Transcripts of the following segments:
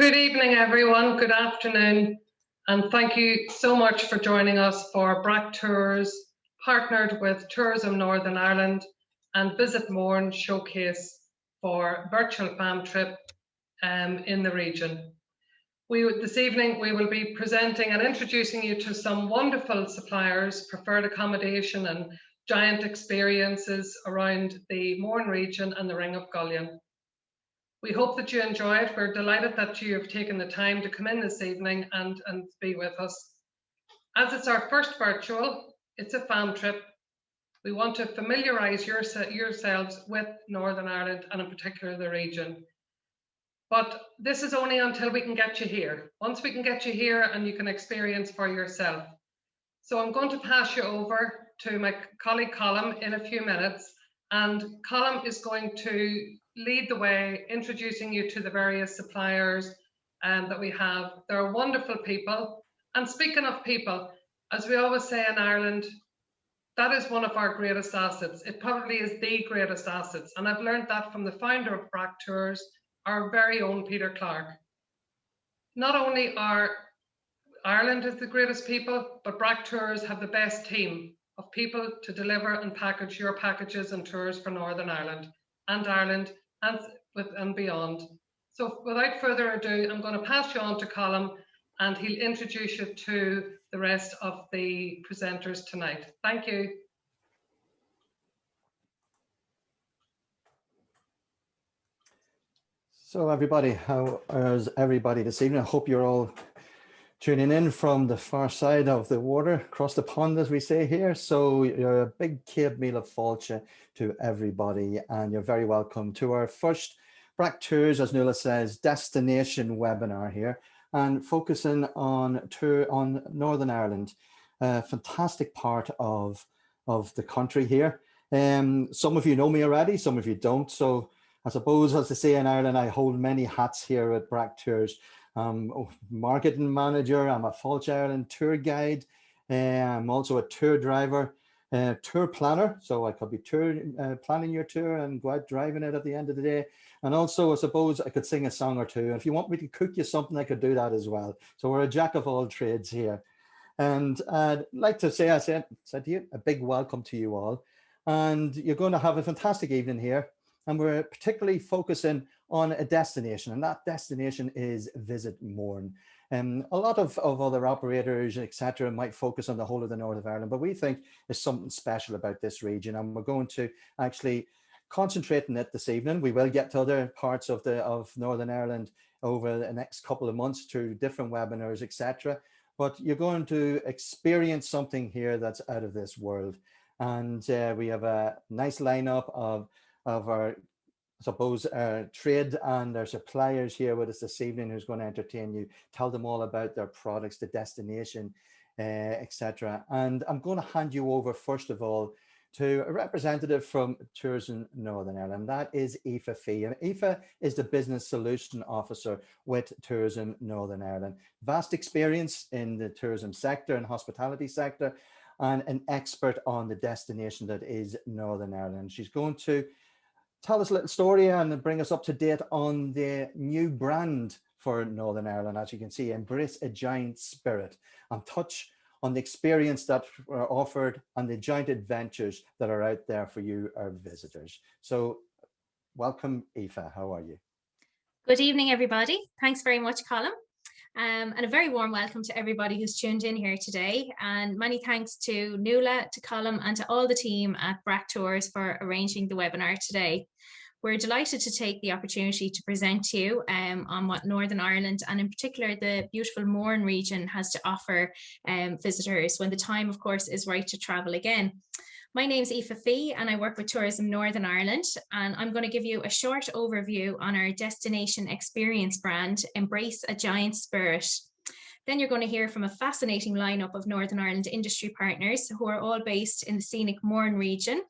Good evening, everyone. Good afternoon. And thank you so much for joining us for Brack Tours, partnered with Tourism Northern Ireland and Visit Mourne showcase for virtual fam trip in the region. This evening, we will be presenting and introducing you to some wonderful suppliers, preferred accommodation and giant experiences around the Mourne region and the Ring of Gullion. We hope that you enjoy it. We're delighted that you have taken the time to come in this evening and be with us. As it's our first virtual, it's a fam trip. We want to familiarise yourselves with Northern Ireland and in particular the region. But this is only until we can get you here. Once we can get you here and you can experience for yourself. So I'm going to pass you over to my colleague Colm in a few minutes, and Colm is going to lead the way, introducing you to the various suppliers that we have. They're wonderful people. And speaking of people, as we always say in Ireland, that is one of our greatest assets. It probably is the greatest assets. And I've learned that from the founder of Brack Tours, our very own Peter Clark. Not only are Ireland is the greatest people, but Brack Tours have the best team of people to deliver and package your packages and tours for Northern Ireland and beyond. So without further ado, I'm going to pass you on to Colm and he'll introduce you to the rest of the presenters tonight. Thank you. So everybody, how is everybody this evening? I hope you're all tuning in from the far side of the water, across the pond, as we say here. So you're a big Céad Míle Fáilte to everybody, and you're very welcome to our first Brack Tours, as Nuala says, destination webinar here, and focusing on Northern Ireland, a fantastic part of the country here. Some of you know me already, some of you don't. So I suppose, as they say in Ireland, I hold many hats here at Brack Tours. Marketing manager, I'm a Fáilte Ireland tour guide, I'm also a tour driver, tour planner, so I could be planning your tour and go out driving it at the end of the day. And also, I suppose I could sing a song or two. And if you want me to cook you something, I could do that as well. So we're a jack of all trades here. And I'd like to say, I said to you, a big welcome to you all. And you're going to have a fantastic evening here. And we're particularly focusing on a destination, and that destination is Visit Mourne. A lot of other operators, etc., might focus on the whole of the north of Ireland, but we think there's something special about this region, and we're going to actually concentrate on it this evening. We will get to other parts of Northern Ireland over the next couple of months through different webinars, etc. But you're going to experience something here that's out of this world, and we have a nice lineup of our, I suppose, trade and our suppliers here with us this evening who's going to entertain you, tell them all about their products, the destination, etc. And I'm going to hand you over, first of all, to a representative from Tourism Northern Ireland. That is Aoife Fee. And Aoife is the Business Solution Officer with Tourism Northern Ireland. Vast experience in the tourism sector and hospitality sector, and an expert on the destination that is Northern Ireland. She's going to tell us a little story and bring us up to date on the new brand for Northern Ireland. As you can see, Embrace a Giant Spirit, and touch on the experience that are offered and the giant adventures that are out there for you, our visitors. So welcome, Aoife. How are you? Good evening, everybody. Thanks very much, Colm. And a very warm welcome to everybody who's tuned in here today. And many thanks to Nuala, to Colm, and to all the team at Brack Tours for arranging the webinar today. We're delighted to take the opportunity to present to you on what Northern Ireland, and in particular the beautiful Mourne region, has to offer visitors when the time, of course, is right to travel again. My name's Aoife Fee and I work with Tourism Northern Ireland, and I'm going to give you a short overview on our destination experience brand, Embrace a Giant Spirit. Then you're going to hear from a fascinating lineup of Northern Ireland industry partners who are all based in the scenic Mourne region,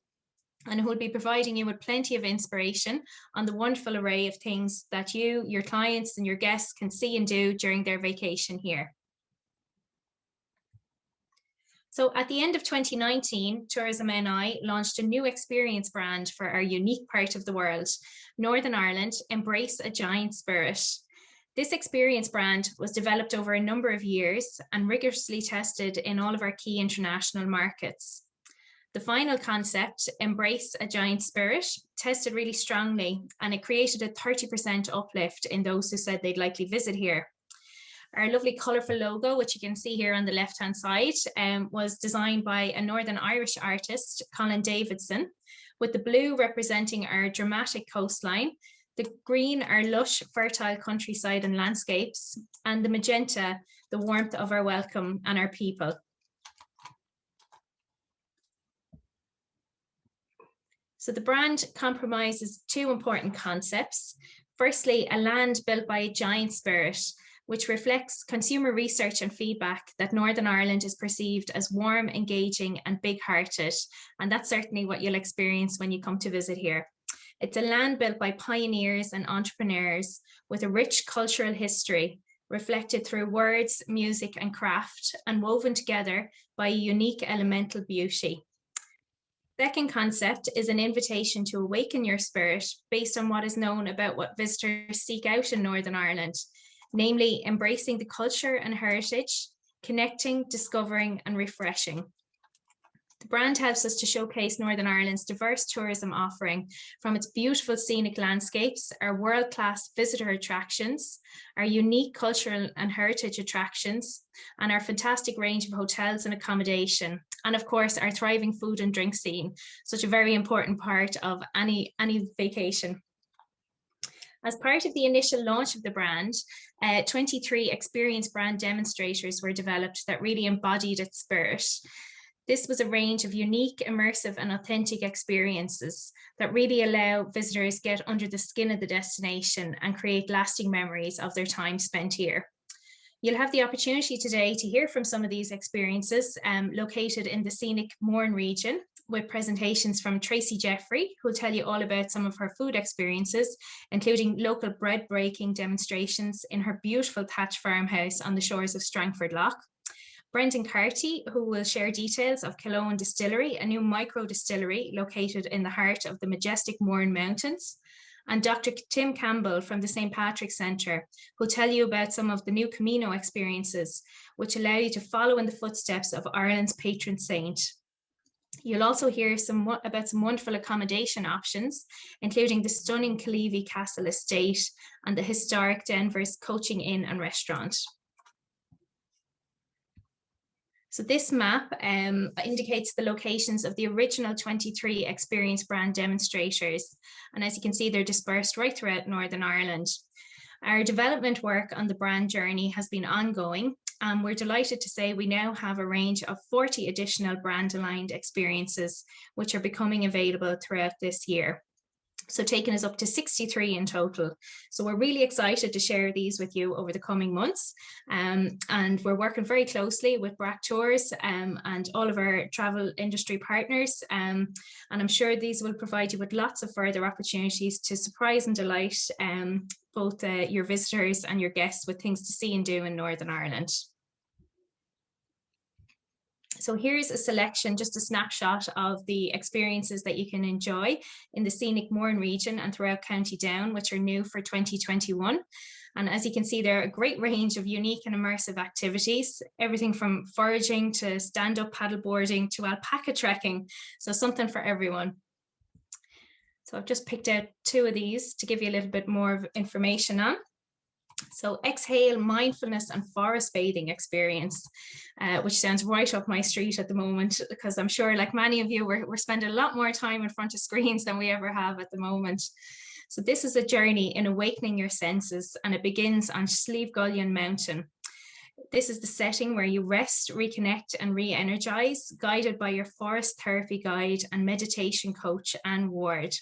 and who will be providing you with plenty of inspiration on the wonderful array of things that you, your clients and your guests can see and do during their vacation here. So at the end of 2019, Tourism NI launched a new experience brand for our unique part of the world, Northern Ireland, Embrace a Giant Spirit. This experience brand was developed over a number of years and rigorously tested in all of our key international markets. The final concept, Embrace a Giant Spirit, tested really strongly, and it created a 30% uplift in those who said they'd likely visit here. Our lovely colourful logo, which you can see here on the left-hand side, was designed by a Northern Irish artist, Colin Davidson, with the blue representing our dramatic coastline, the green, our lush, fertile countryside and landscapes, and the magenta, the warmth of our welcome and our people. So the brand compromises two important concepts. Firstly, a land built by a giant spirit, which reflects consumer research and feedback that Northern Ireland is perceived as warm, engaging, and big-hearted. And that's certainly what you'll experience when you come to visit here. It's a land built by pioneers and entrepreneurs with a rich cultural history, reflected through words, music, and craft, and woven together by a unique elemental beauty. Second concept is an invitation to awaken your spirit based on what is known about what visitors seek out in Northern Ireland, namely embracing the culture and heritage, connecting, discovering, and refreshing. The brand helps us to showcase Northern Ireland's diverse tourism offering, from its beautiful scenic landscapes, our world-class visitor attractions, our unique cultural and heritage attractions, and our fantastic range of hotels and accommodation, and of course our thriving food and drink scene, such a very important part of any vacation. As part of the initial launch of the brand, 23 experience brand demonstrators were developed that really embodied its spirit. This was a range of unique, immersive, and authentic experiences that really allow visitors to get under the skin of the destination and create lasting memories of their time spent here. You'll have the opportunity today to hear from some of these experiences located in the scenic Mourne region, with presentations from Tracy Jeffrey, who'll tell you all about some of her food experiences, including local bread breaking demonstrations in her beautiful thatch farmhouse on the shores of Strangford Lough. Brendan Carty, who will share details of Killeavy Distillery, a new micro distillery located in the heart of the majestic Mourne Mountains. And Dr. Tim Campbell from the St. Patrick's Centre, who'll tell you about some of the new Camino experiences, which allow you to follow in the footsteps of Ireland's patron saint. You'll also hear about some wonderful accommodation options, including the stunning Killeavy Castle Estate and the historic Denver's Coaching Inn and Restaurant. So this map indicates the locations of the original 23 experience brand demonstrators. And as you can see, they're dispersed right throughout Northern Ireland. Our development work on the brand journey has been ongoing, and we're delighted to say we now have a range of 40 additional brand aligned experiences, which are becoming available throughout this year. So taking us up to 63 in total. So we're really excited to share these with you over the coming months. And we're working very closely with Brack Tours and all of our travel industry partners. And I'm sure these will provide you with lots of further opportunities to surprise and delight both your visitors and your guests with things to see and do in Northern Ireland. So here's a selection, just a snapshot of the experiences that you can enjoy in the scenic Mourne region and throughout County Down, which are new for 2021. And as you can see, there are a great range of unique and immersive activities, everything from foraging to stand-up paddleboarding to alpaca trekking. So something for everyone. So I've just picked out two of these to give you a little bit more information on. So Exhale Mindfulness and Forest Bathing Experience, which sounds right up my street at the moment, because I'm sure, like many of you, we're spending a lot more time in front of screens than we ever have at the moment. So this is a journey in awakening your senses, and it begins on Slievegullon Mountain. This is the setting where you rest, reconnect, and re-energize, guided by your forest therapy guide and meditation coach, Anne Ward.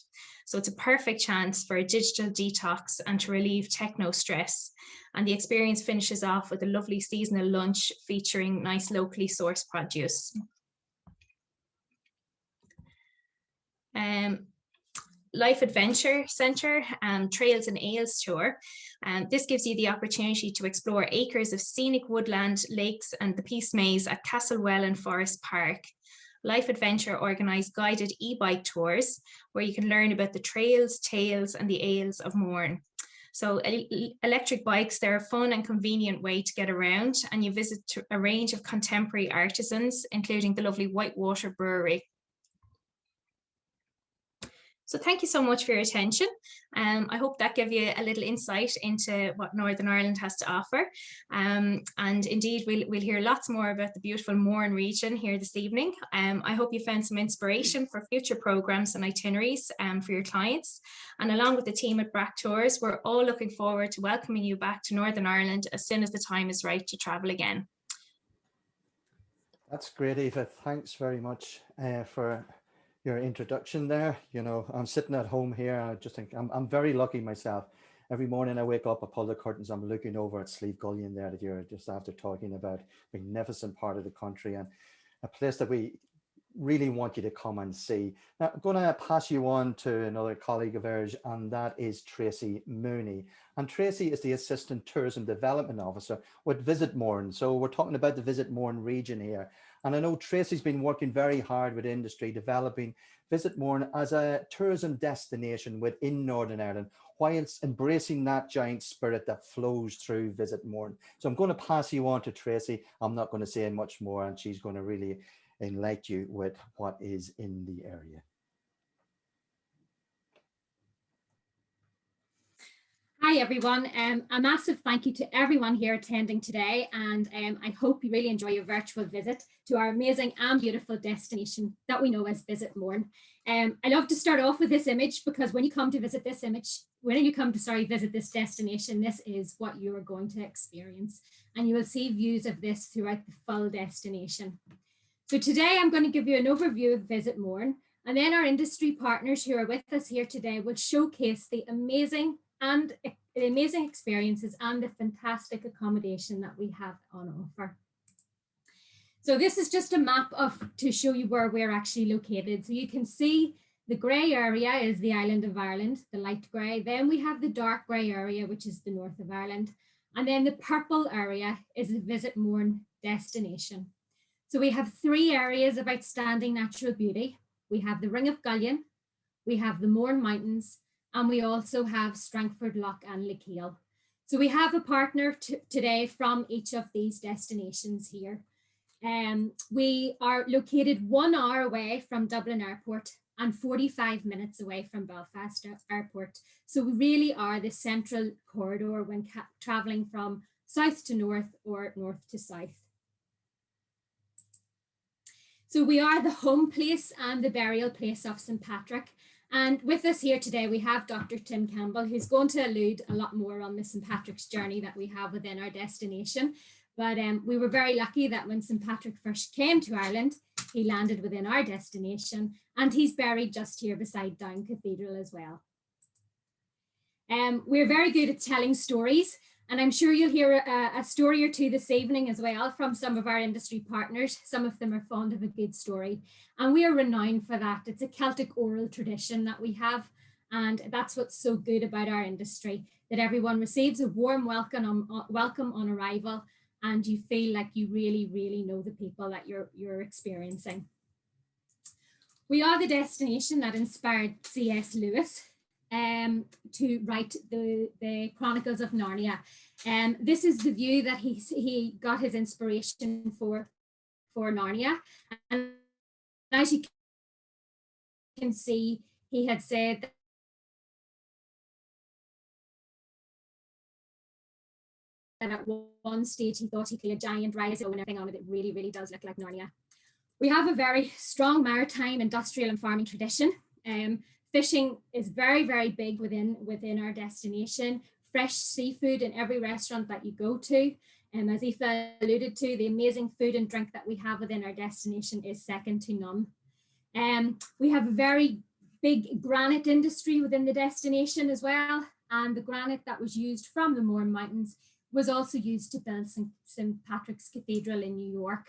So it's a perfect chance for a digital detox and to relieve techno stress. And the experience finishes off with a lovely seasonal lunch featuring nice locally sourced produce. Life Adventure Centre Trails and Ales Tour. This gives you the opportunity to explore acres of scenic woodland, lakes and the Peace Maze at Castlewell and Forest Park. Life Adventure organised guided e-bike tours where you can learn about the trails, tales and the ales of Mourne. So electric bikes, they're a fun and convenient way to get around, and you visit a range of contemporary artisans, including the lovely Whitewater Brewery. So thank you so much for your attention. I hope that gave you a little insight into what Northern Ireland has to offer. And indeed, we'll hear lots more about the beautiful Mourne region here this evening. I hope you found some inspiration for future programmes and itineraries for your clients. And along with the team at Brack Tours, we're all looking forward to welcoming you back to Northern Ireland as soon as the time is right to travel again. That's great, Eva. Thanks very much for your introduction there. You know, I'm sitting at home here. I just think I'm very lucky myself. Every morning I wake up, I pull the curtains, I'm looking over at Slieve Gullion there that you're just after talking about. Magnificent part of the country and a place that we really want you to come and see. Now, I'm going to pass you on to another colleague of ours, and that is Tracy Mooney. And Tracy is the Assistant Tourism Development Officer with Visit Mourne. So we're talking about the Visit Mourne region here. And I know Tracy's been working very hard with industry, developing Visit Mourne as a tourism destination within Northern Ireland, whilst embracing that giant spirit that flows through Visit Mourne. So I'm going to pass you on to Tracy. I'm not going to say much more, and she's going to really enlighten you with what is in the area. Hi everyone, a massive thank you to everyone here attending today, and I hope you really enjoy your virtual visit to our amazing and beautiful destination that we know as Visit Mourne. I love to start off with this image because when you come to visit this visit this destination, this is what you are going to experience, and you will see views of this throughout the full destination. So today I'm going to give you an overview of Visit Mourne, and then our industry partners who are with us here today will showcase the amazing experiences and the fantastic accommodation that we have on offer. So this is just a map to show you where we're actually located. So you can see the grey area is the island of Ireland, the light grey. Then we have the dark grey area, which is the north of Ireland. And then the purple area is the Visit Mourne destination. So we have three areas of outstanding natural beauty. We have the Ring of Gullion, we have the Mourne Mountains, and we also have Strangford Lough and Lecale. So we have a partner today from each of these destinations here. We are located 1 hour away from Dublin Airport and 45 minutes away from Belfast Airport. So we really are the central corridor when traveling from south to north or north to south. So we are the home place and the burial place of St. Patrick. And with us here today, we have Dr. Tim Campbell, who's going to allude a lot more on the St. Patrick's journey that we have within our destination. But we were very lucky that when St. Patrick first came to Ireland, he landed within our destination, and he's buried just here beside Down Cathedral as well. We're very good at telling stories, and I'm sure you'll hear a story or two this evening as well from some of our industry partners. Some of them are fond of a good story, and we are renowned for that. It's a Celtic oral tradition that we have, and that's what's so good about our industry, that everyone receives a warm welcome on arrival, and you feel like you really, really know the people that you're experiencing. We are the destination that inspired C.S. Lewis to write the Chronicles of Narnia. This is the view that he got his inspiration for Narnia. And as you can see, he had said that at one stage he thought he could see a giant rise and everything on it. It really, really does look like Narnia. We have a very strong maritime, industrial and farming tradition. Fishing is very, very big within our destination. Fresh seafood in every restaurant that you go to. As Aoife alluded to, the amazing food and drink that we have within our destination is second to none. We have a very big granite industry within the destination as well. And the granite that was used from the Mourne Mountains was also used to build St. Patrick's Cathedral in New York.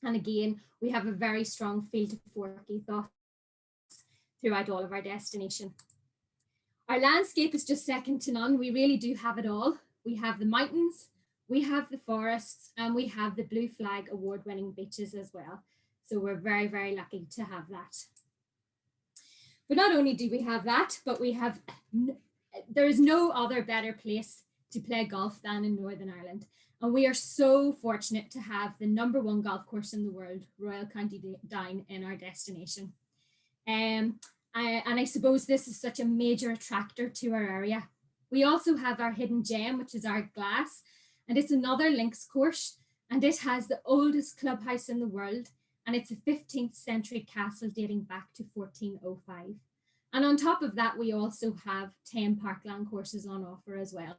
And again, we have a very strong field to fork ethos throughout all of our destination. Our landscape is just second to none. We really do have it all. We have the mountains, we have the forests, and we have the Blue Flag award-winning beaches as well. So we're very, very lucky to have that. But not only do we have that, but we have there is no other better place to play golf than in Northern Ireland. And we are so fortunate to have the #1 golf course in the world, Royal County Down, in our destination. And I suppose this is such a major attractor to our area. We also have our hidden gem, which is our Glass, and it's another links course, and it has the oldest clubhouse in the world, and it's a 15th century castle dating back to 1405. And on top of that, we also have 10 parkland courses on offer as well.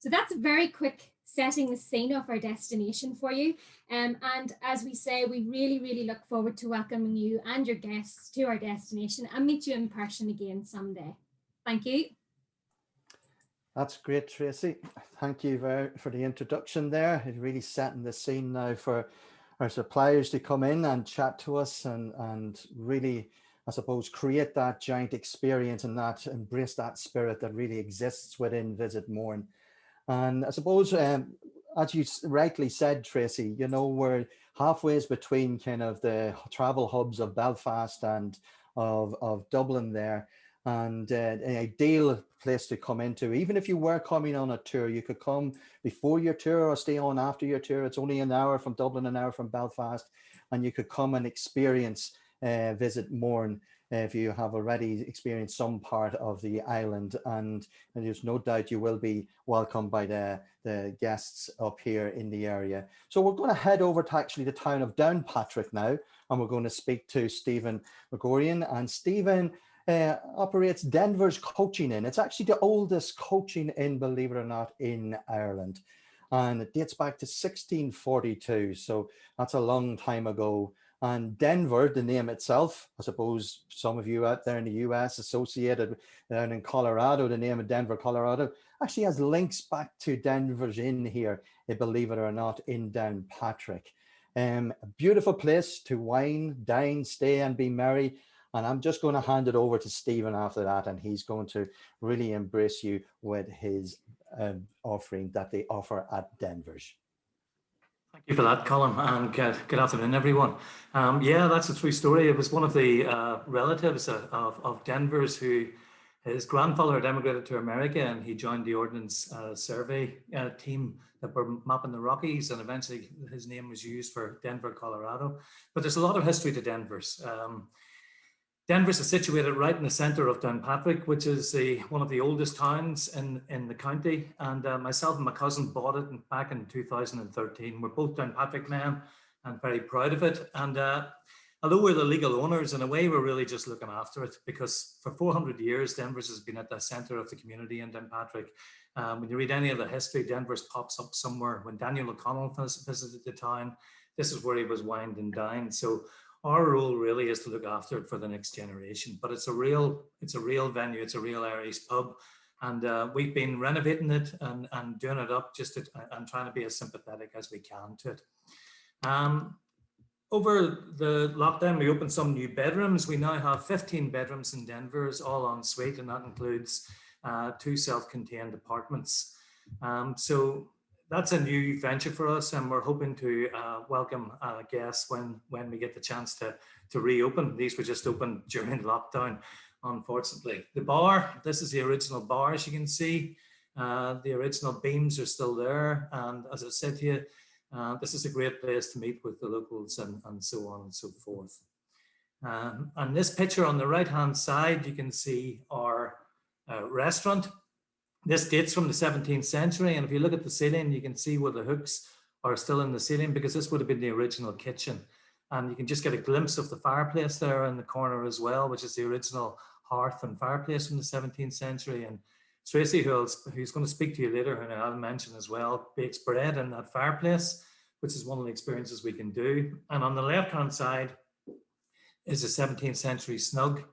So that's a very quick setting the scene of our destination for you. And as we say, we really, really look forward to welcoming you and your guests to our destination and meet you in person again someday. Thank you. That's great, Tracy. Thank you for the introduction there. It's really setting the scene now for our suppliers to come in and chat to us and really, I suppose, create that giant experience and that embrace that spirit that really exists within Visit Mourne. And I suppose, as you rightly said, Tracy, you know, we're halfway between kind of the travel hubs of Belfast and of Dublin there. And an ideal place to come into. Even if you were coming on a tour, you could come before your tour or stay on after your tour. It's only an hour from Dublin, an hour from Belfast, and you could come and experience Visit Mourne if you have already experienced some part of the island. And there's no doubt you will be welcomed by the guests up here in the area. So we're going to head over to actually the town of Downpatrick now, and we're going to speak to Stephen McGorian. And Stephen operates Denver's Coaching Inn. It's actually the oldest coaching inn, believe it or not, in Ireland. And it dates back to 1642. So that's a long time ago. And Denver, the name itself, I suppose some of you out there in the US associated down in Colorado, the name of Denver, Colorado, actually has links back to Denver's Inn here, believe it or not, in Downpatrick. A beautiful place to wine, dine, stay and be merry. And I'm just going to hand it over to Stephen after that, and he's going to really embrace you with his offering that they offer at Denver's. Thank you for that, Colin, and good afternoon, everyone. Yeah, that's a true story. It was one of the relatives of Denver's who, his grandfather had emigrated to America, and he joined the Ordnance Survey team that were mapping the Rockies, and eventually his name was used for Denver, Colorado. But there's a lot of history to Denver's. Denver's is situated right in the center of Downpatrick, which is one of the oldest towns in the county. And myself and my cousin bought it back in 2013. We're both Downpatrick men and very proud of it. And although we're the legal owners, in a way, we're really just looking after it, because for 400 years, Denver's has been at the center of the community in Downpatrick. When you read any of the history, Denver's pops up somewhere. When Daniel O'Connell visited the town, this is where he was wined and dined. So our role really is to look after it for the next generation, but it's a real venue. It's a real Irish pub, and we've been renovating it and doing it up and trying to be as sympathetic as we can to it. Over the lockdown, we opened some new bedrooms. We now have 15 bedrooms in Denver's, all en suite, and that includes 2 self-contained apartments. So that's a new venture for us, and we're hoping to welcome guests when we get the chance to reopen. These were just opened during lockdown, unfortunately. The bar, this is the original bar, as you can see. The original beams are still there, and as I said to you, this is a great place to meet with the locals and so on and so forth. And this picture on the right-hand side, you can see our restaurant. This dates from the 17th century, and if you look at the ceiling, you can see where the hooks are still in the ceiling, because this would have been the original kitchen. And you can just get a glimpse of the fireplace there in the corner as well, which is the original hearth and fireplace from the 17th century. And Tracy, who's going to speak to you later, and I'll mention as well, bakes bread in that fireplace, which is one of the experiences we can do. And on the left-hand side is a 17th century snug.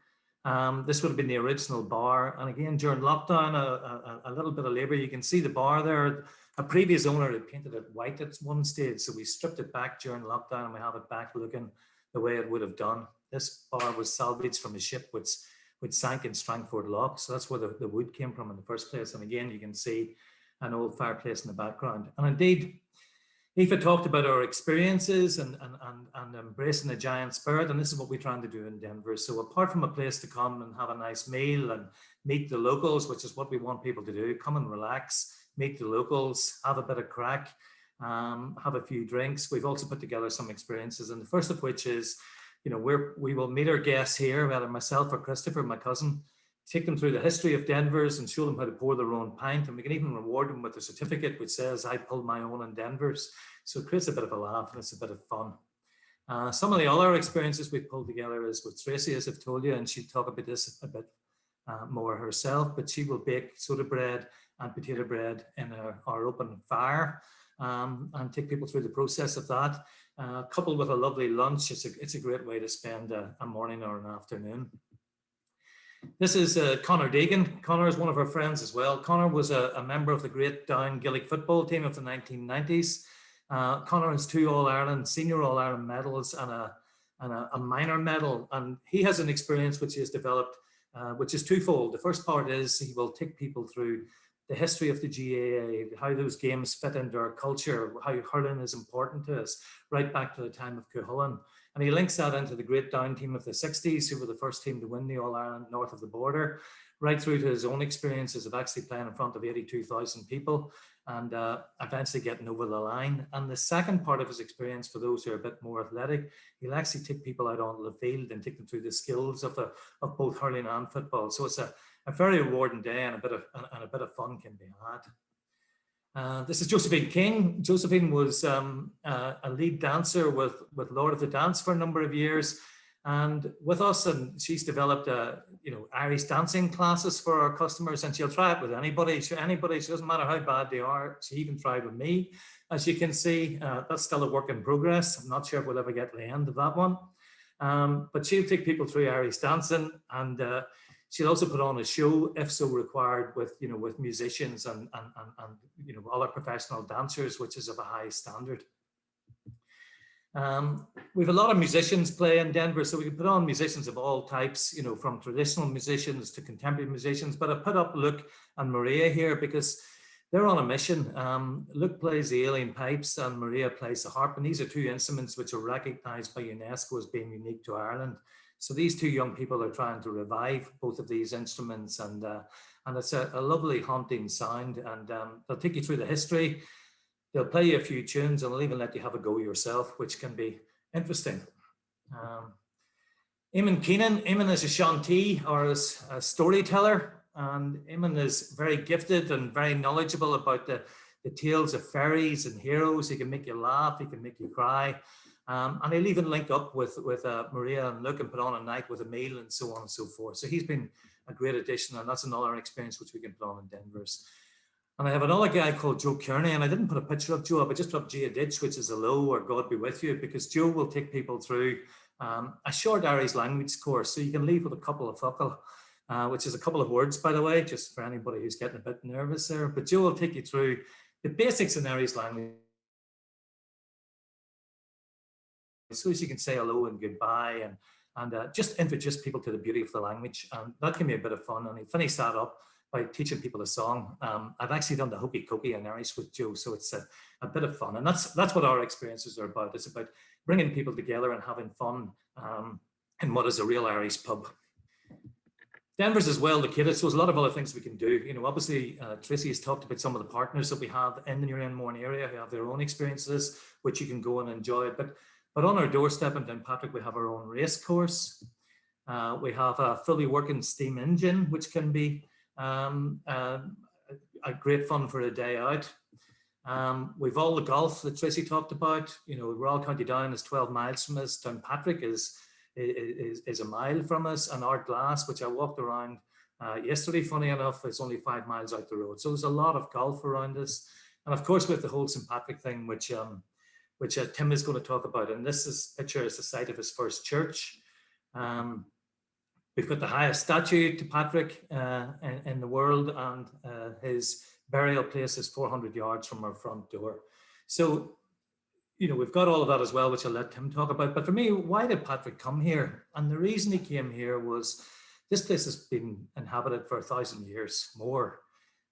This would have been the original bar. And again, during lockdown, a little bit of labor, you can see the bar there. A previous owner had painted it white at one stage, so we stripped it back during lockdown and we have it back looking the way it would have done. This bar was salvaged from a ship which sank in Strangford Lough, so that's where the wood came from in the first place. And again, you can see an old fireplace in the background. And indeed, Aoife talked about our experiences and embracing the giant spirit, and this is what we're trying to do in Denver. So apart from a place to come and have a nice meal and meet the locals, which is what we want people to do, come and relax, meet the locals, have a bit of crack, have a few drinks. We've also put together some experiences, and the first of which is, we will meet our guests here, whether myself or Christopher, my cousin, take them through the history of Denver's and show them how to pour their own pint. And we can even reward them with a certificate which says, I pulled my own in Denver's. So it creates a bit of a laugh and it's a bit of fun. Some of the other experiences we've pulled together is with Tracy, as I've told you, and she'll talk about this a bit more herself, but she will bake soda bread and potato bread in our open fire and take people through the process of that. Coupled with a lovely lunch, it's a great way to spend a morning or an afternoon. This is Conor Deegan. Conor is one of our friends as well. Conor was a member of the great Down Gaelic football team of the 1990s. Conor has 2 All-Ireland, senior All-Ireland medals and a minor medal. And he has an experience which he has developed, which is twofold. The first part is he will take people through the history of the GAA, how those games fit into our culture, how hurling is important to us, right back to the time of Cuchulainn. And he links that into the great Down team of the 60s, who were the first team to win the All-Ireland north of the border, right through to his own experiences of actually playing in front of 82,000 people and eventually getting over the line. And the second part of his experience, for those who are a bit more athletic, he'll actually take people out onto the field and take them through the skills of both hurling and football. So it's a very rewarding day, and a bit of fun can be had. This is Josephine King. Josephine was a lead dancer with Lord of the Dance for a number of years, and with us, and she's developed Irish dancing classes for our customers, and she'll try it with anybody. She doesn't matter how bad they are. She even tried with me, as you can see. That's still a work in progress. I'm not sure if we'll ever get to the end of that one, but she'll take people through Irish dancing, and she'll also put on a show, if so required, with musicians and other professional dancers, which is of a high standard. We have a lot of musicians play in Denver, so we can put on musicians of all types, from traditional musicians to contemporary musicians. But I put up Luke and Maria here because they're on a mission. Luke plays the alien pipes and Maria plays the harp, and these are 2 instruments which are recognized by UNESCO as being unique to Ireland. So these 2 young people are trying to revive both of these instruments, and it's a lovely haunting sound, and they'll take you through the history. They'll play you a few tunes, and they'll even let you have a go yourself, which can be interesting. Eamon Keenan. Eamon is a Shanty, or a storyteller, and Eamon is very gifted and very knowledgeable about the tales of fairies and heroes. He can make you laugh, he can make you cry. And he'll even link up with Maria and Luke and put on a night with a meal and so on and so forth. So he's been a great addition, and that's another experience which we can put on in Denver's. And I have another guy called Joe Kearney, and I didn't put a picture of Joe up. I just put up Gia Ditch, which is hello or God be with you, because Joe will take people through a short Irish language course. So you can leave with a couple of fuckle, which is a couple of words, by the way, just for anybody who's getting a bit nervous there. But Joe will take you through the basics in Irish language, so as you can say hello and goodbye, and just introduce people to the beauty of the language. And that can be a bit of fun. And he finished that up by teaching people a song. I've actually done the hokey cokey in Irish with Joe, so it's a bit of fun. And that's what our experiences are about. It's about bringing people together and having fun in what is a real Irish pub. Denver's is well located, so there's a lot of other things we can do. Obviously, Tracy has talked about some of the partners that we have in the Mourne area who have their own experiences, which you can go and enjoy. But on our doorstep in Downpatrick, we have our own race course. We have a fully working steam engine, which can be a great fun for a day out. We've all the golf that Tracy talked about. Royal County Down is 12 miles from us. Downpatrick is a mile from us, and Art Glass, which I walked around yesterday, funny enough, is only 5 miles out the road. So there's a lot of golf around us. And of course, with the whole St. Patrick thing, which Tim is going to talk about. And this picture is the site of his first church. We've got the highest statue to Patrick in the world, and his burial place is 400 yards from our front door. So, we've got all of that as well, which I'll let Tim talk about. But for me, why did Patrick come here? And the reason he came here was this place has been inhabited for 1,000 years more.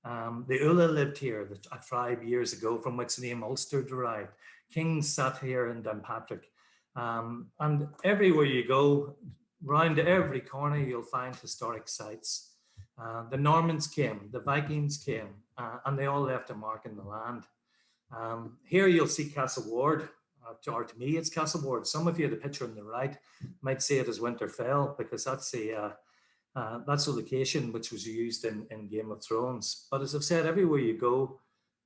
The Ula lived here, a tribe years ago from which the name Ulster derived. Kings sat here in Downpatrick. And everywhere you go, round every corner, you'll find historic sites. The Normans came, the Vikings came, and they all left a mark in the land. Here you'll see Castle Ward, or to me it's Castle Ward. Some of you, the picture on the right, might see it as Winterfell, because that's the location which was used in Game of Thrones. But as I've said, everywhere you go,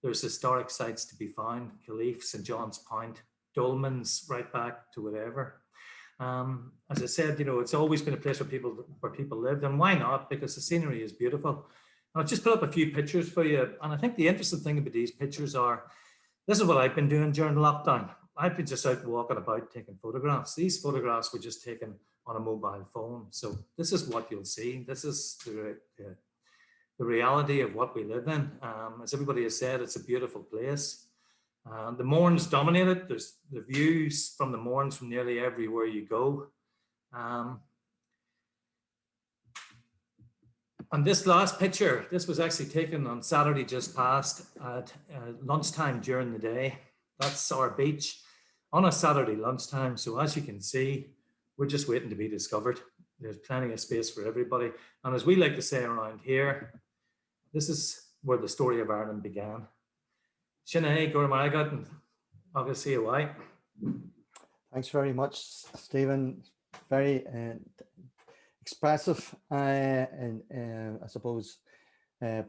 there's historic sites to be found. Killeavy, St. John's Point, Dolmens, right back to whatever. As I said, it's always been a place where people lived, and why not? Because the scenery is beautiful. And I've just put up a few pictures for you, and I think the interesting thing about these pictures are, this is what I've been doing during lockdown. I've been just out walking about taking photographs. These photographs were just taken on a mobile phone. So this is what you'll see. This is the reality of what we live in. As everybody has said, it's a beautiful place. The Mournes dominate it. There's the views from the Mournes from nearly everywhere you go. And this last picture, this was actually taken on Saturday just past at lunchtime during the day. That's our beach on a Saturday lunchtime. So as you can see, we're just waiting to be discovered. There's plenty of space for everybody. And as we like to say around here, this is where the story of Ireland began. Sinead, Gormaragat, and obviously away. Thanks very much, Stephen. Very expressive and I suppose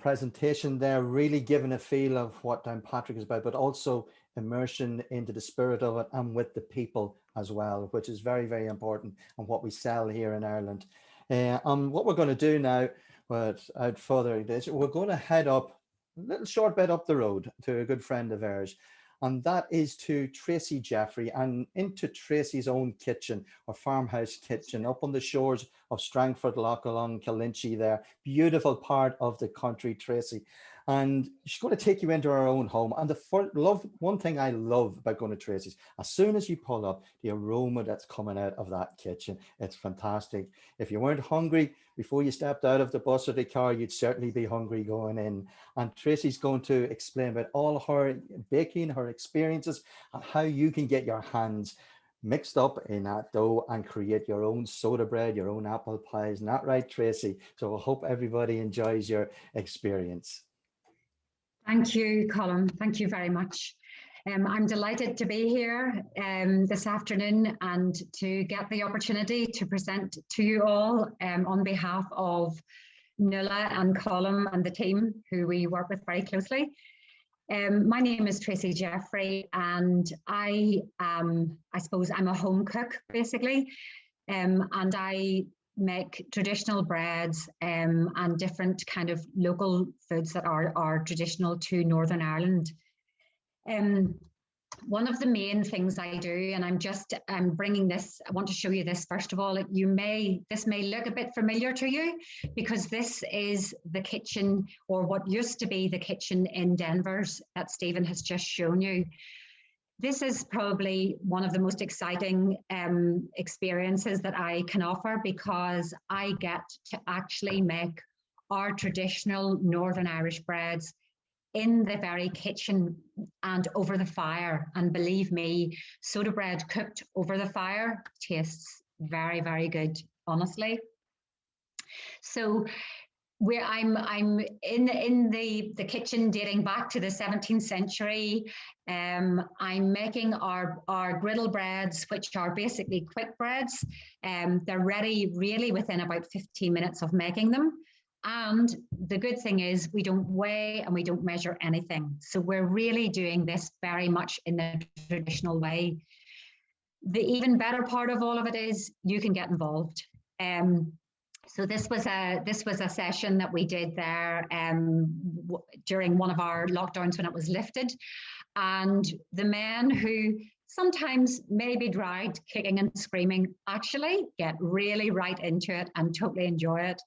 presentation there, really giving a feel of what Downpatrick is about, but also immersion into the spirit of it and with the people as well, which is very, very important, and what we sell here in Ireland. What we're going to do now, without further ado, we're going to head up a little short bit up the road to a good friend of ours, and that is to Tracy Jeffrey, and into Tracy's own kitchen, or farmhouse kitchen, up on the shores of Strangford Lough along Killinchy there. Beautiful part of the country, Tracy. And she's going to take you into her own home. And one thing I love about going to Tracy's, as soon as you pull up, the aroma that's coming out of that kitchen, it's fantastic. If you weren't hungry before you stepped out of the bus or the car, you'd certainly be hungry going in. And Tracy's going to explain about all her baking, her experiences, and how you can get your hands mixed up in that dough and create your own soda bread, your own apple pies. Isn't that right, Tracy? So I hope everybody enjoys your experience. Thank you, Colin. Thank you very much. I'm delighted to be here this afternoon and to get the opportunity to present to you all on behalf of Nuala and Colin and the team who we work with very closely. My name is Tracy Jeffrey, and I suppose I'm a home cook basically, and I make traditional breads and different kind of local foods that are traditional to Northern Ireland. One of the main things I do, and I'm bringing this, I want to show you this first of all. This may look a bit familiar to you, because this is the kitchen, or what used to be the kitchen in Denver's that Stephen has just shown you. This is probably one of the most exciting experiences that I can offer, because I get to actually make our traditional Northern Irish breads in the very kitchen and over the fire. And believe me, soda bread cooked over the fire tastes very, very good, honestly. So I'm in the kitchen dating back to the 17th century. I'm making our griddle breads, which are basically quick breads. They're ready really within about 15 minutes of making them. And the good thing is we don't weigh and we don't measure anything. So we're really doing this very much in the traditional way. The even better part of all of it is you can get involved. So this was a session that we did there during one of our lockdowns when it was lifted, and the men who sometimes may be dragged kicking and screaming actually get really right into it and totally enjoy it.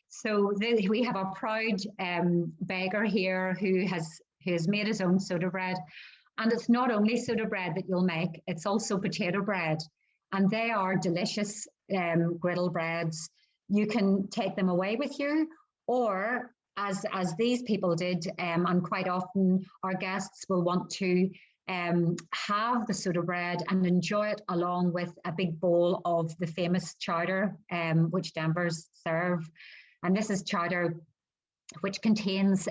So we have a proud baker here who has made his own soda bread, and it's not only soda bread that you'll make; it's also potato bread, and they are delicious griddle breads. You can take them away with you, or as these people did, and quite often our guests will want to have the soda bread and enjoy it along with a big bowl of the famous chowder, which Denvers serve. And this is chowder which contains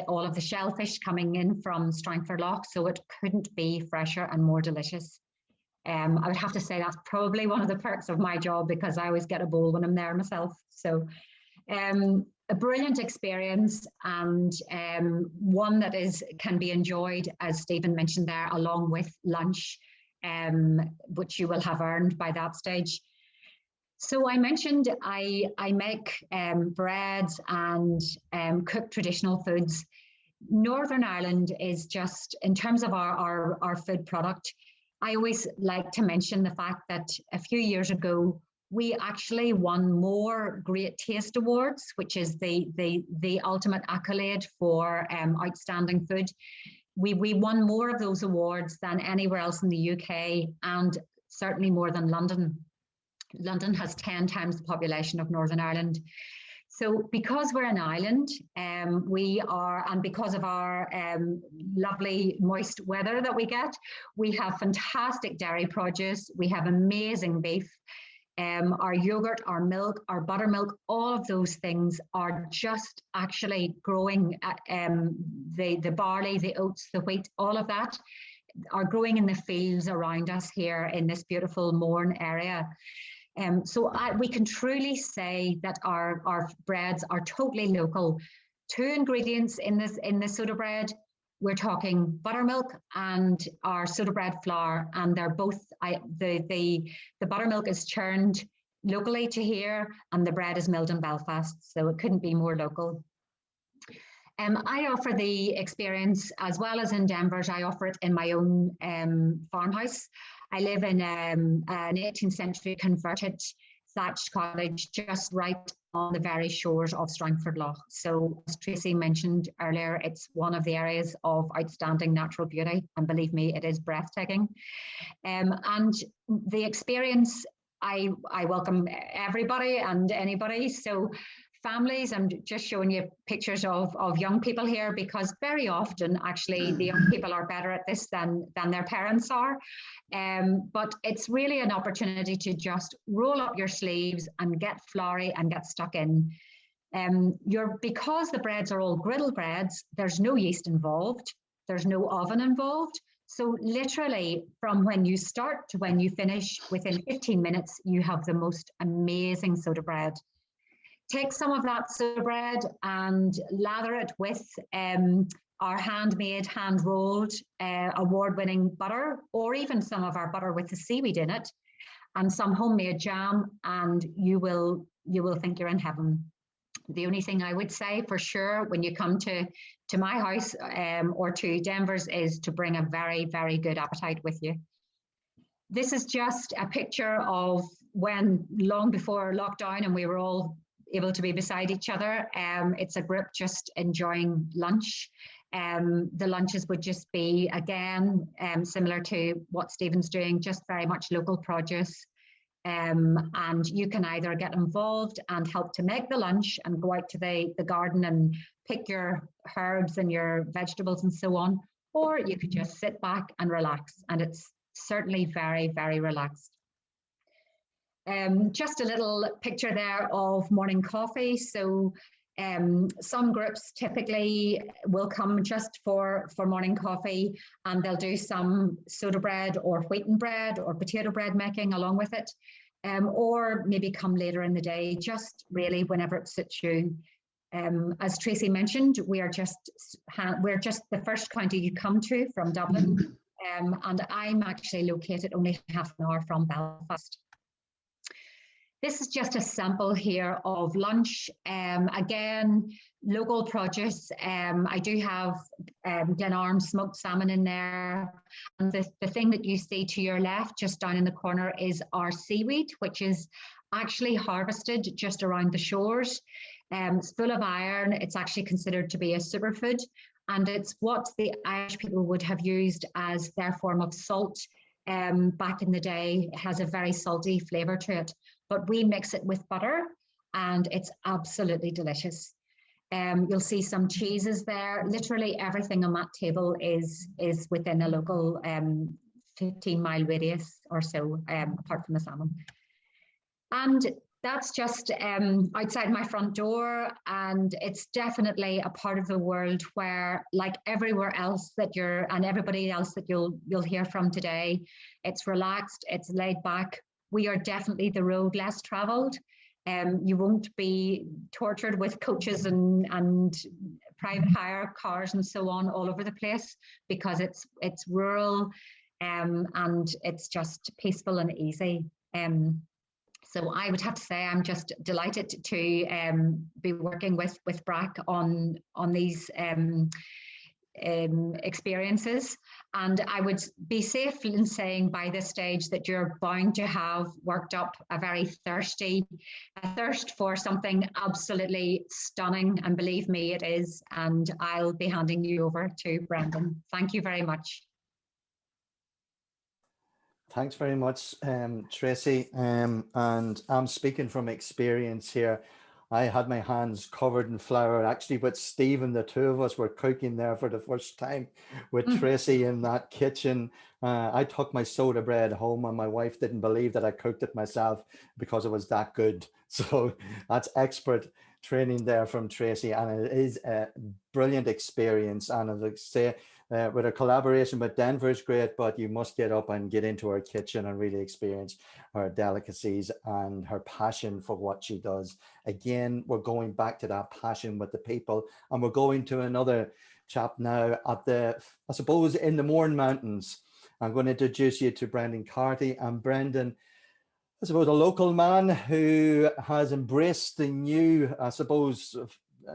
all of the shellfish coming in from Strangford Lough, so it couldn't be fresher and more delicious. I would have to say that's probably one of the perks of my job, because I always get a bowl when I'm there myself. So a brilliant experience, and one that can be enjoyed, as Stephen mentioned there, along with lunch, which you will have earned by that stage. So I mentioned I make breads and cook traditional foods. Northern Ireland is just, in terms of our food product, I always like to mention the fact that a few years ago, we actually won more Great Taste Awards, which is the ultimate accolade for outstanding food. We won more of those awards than anywhere else in the UK, and certainly more than London. London has 10 times the population of Northern Ireland. So because we're an island, and because of our lovely moist weather that we get, we have fantastic dairy produce, we have amazing beef, our yogurt, our milk, our buttermilk, all of those things are just actually growing. The barley, the oats, the wheat, all of that are growing in the fields around us here in this beautiful Mourne area. So we can truly say that our breads are totally local. 2 ingredients in this soda bread. We're talking buttermilk and our soda bread flour, and they're both, the buttermilk is churned locally to here, and the bread is milled in Belfast, so it couldn't be more local. I offer the experience, as well as in Denvers, I offer it in my own farmhouse. I live in an 18th century converted thatched cottage just right on the very shores of Strangford Lough. So as Tracy mentioned earlier, it's one of the areas of outstanding natural beauty, and believe me, it is breathtaking. And the experience, I welcome everybody and anybody. So families, I'm just showing you pictures of young people here, because very often actually the young people are better at this than their parents are. But it's really an opportunity to just roll up your sleeves and get flurry and get stuck in. Because the breads are all griddle breads, there's no yeast involved, there's no oven involved. So literally from when you start to when you finish, within 15 minutes, you have the most amazing soda bread. Take some of that soda bread and lather it with our handmade, hand-rolled, award-winning butter, or even some of our butter with the seaweed in it, and some homemade jam, and you will think you're in heaven. The only thing I would say for sure when you come to my house or to Denver's is to bring a very, very good appetite with you. This is just a picture of when, long before lockdown, and we were all able to be beside each other. It's a group just enjoying lunch. The lunches would just be, again, similar to what Stephen's doing, just very much local produce. And you can either get involved and help to make the lunch and go out to the garden and pick your herbs and your vegetables and so on, or you could just sit back and relax. And it's certainly very, very relaxed. Just a little picture there of morning coffee. So some groups typically will come just for morning coffee, and they'll do some soda bread or wheaten bread or potato bread making along with it, or maybe come later in the day, just really whenever it suits you. As Tracy mentioned, we're just the first county you come to from Dublin, and I'm actually located only half an hour from Belfast. This is just a sample here of lunch. Again, local produce. I do have Glenarm smoked salmon in there. And the thing that you see to your left, just down in the corner, is our seaweed, which is actually harvested just around the shores. It's full of iron. It's actually considered to be a superfood. And it's what the Irish people would have used as their form of salt back in the day. It has a very salty flavour to it. But we mix it with butter, and it's absolutely delicious. You'll see some cheeses there. Literally everything on that table is within a local 15-mile radius or so, apart from the salmon. And that's just outside my front door, and it's definitely a part of the world where, like everywhere else that and everybody else that you'll hear from today, it's relaxed, it's laid back. We are definitely the road less traveled. You won't be tortured with coaches and private hire cars and so on all over the place, because it's rural, and it's just peaceful and easy. So I would have to say I'm just delighted to be working with Brack on these experiences. And I would be safe in saying by this stage that you're bound to have worked up a thirst for something absolutely stunning. And believe me, it is. And I'll be handing you over to Brendan. Thank you very much. Thanks very much, Tracy. And I'm speaking from experience here. I had my hands covered in flour. Actually, with Stephen, the two of us were cooking there for the first time with Tracy in that kitchen. I took my soda bread home, and my wife didn't believe that I cooked it myself because it was that good. So that's expert training there from Tracy, and it is a brilliant experience. And as I say, with a collaboration with Denver is great, but you must get up and get into her kitchen and really experience her delicacies and her passion for what she does. Again, we're going back to that passion with the people, and we're going to another chap now at I suppose in the Mourne Mountains. I'm going to introduce you to Brendan Carty. And Brendan, I suppose, a local man who has embraced the new, I suppose,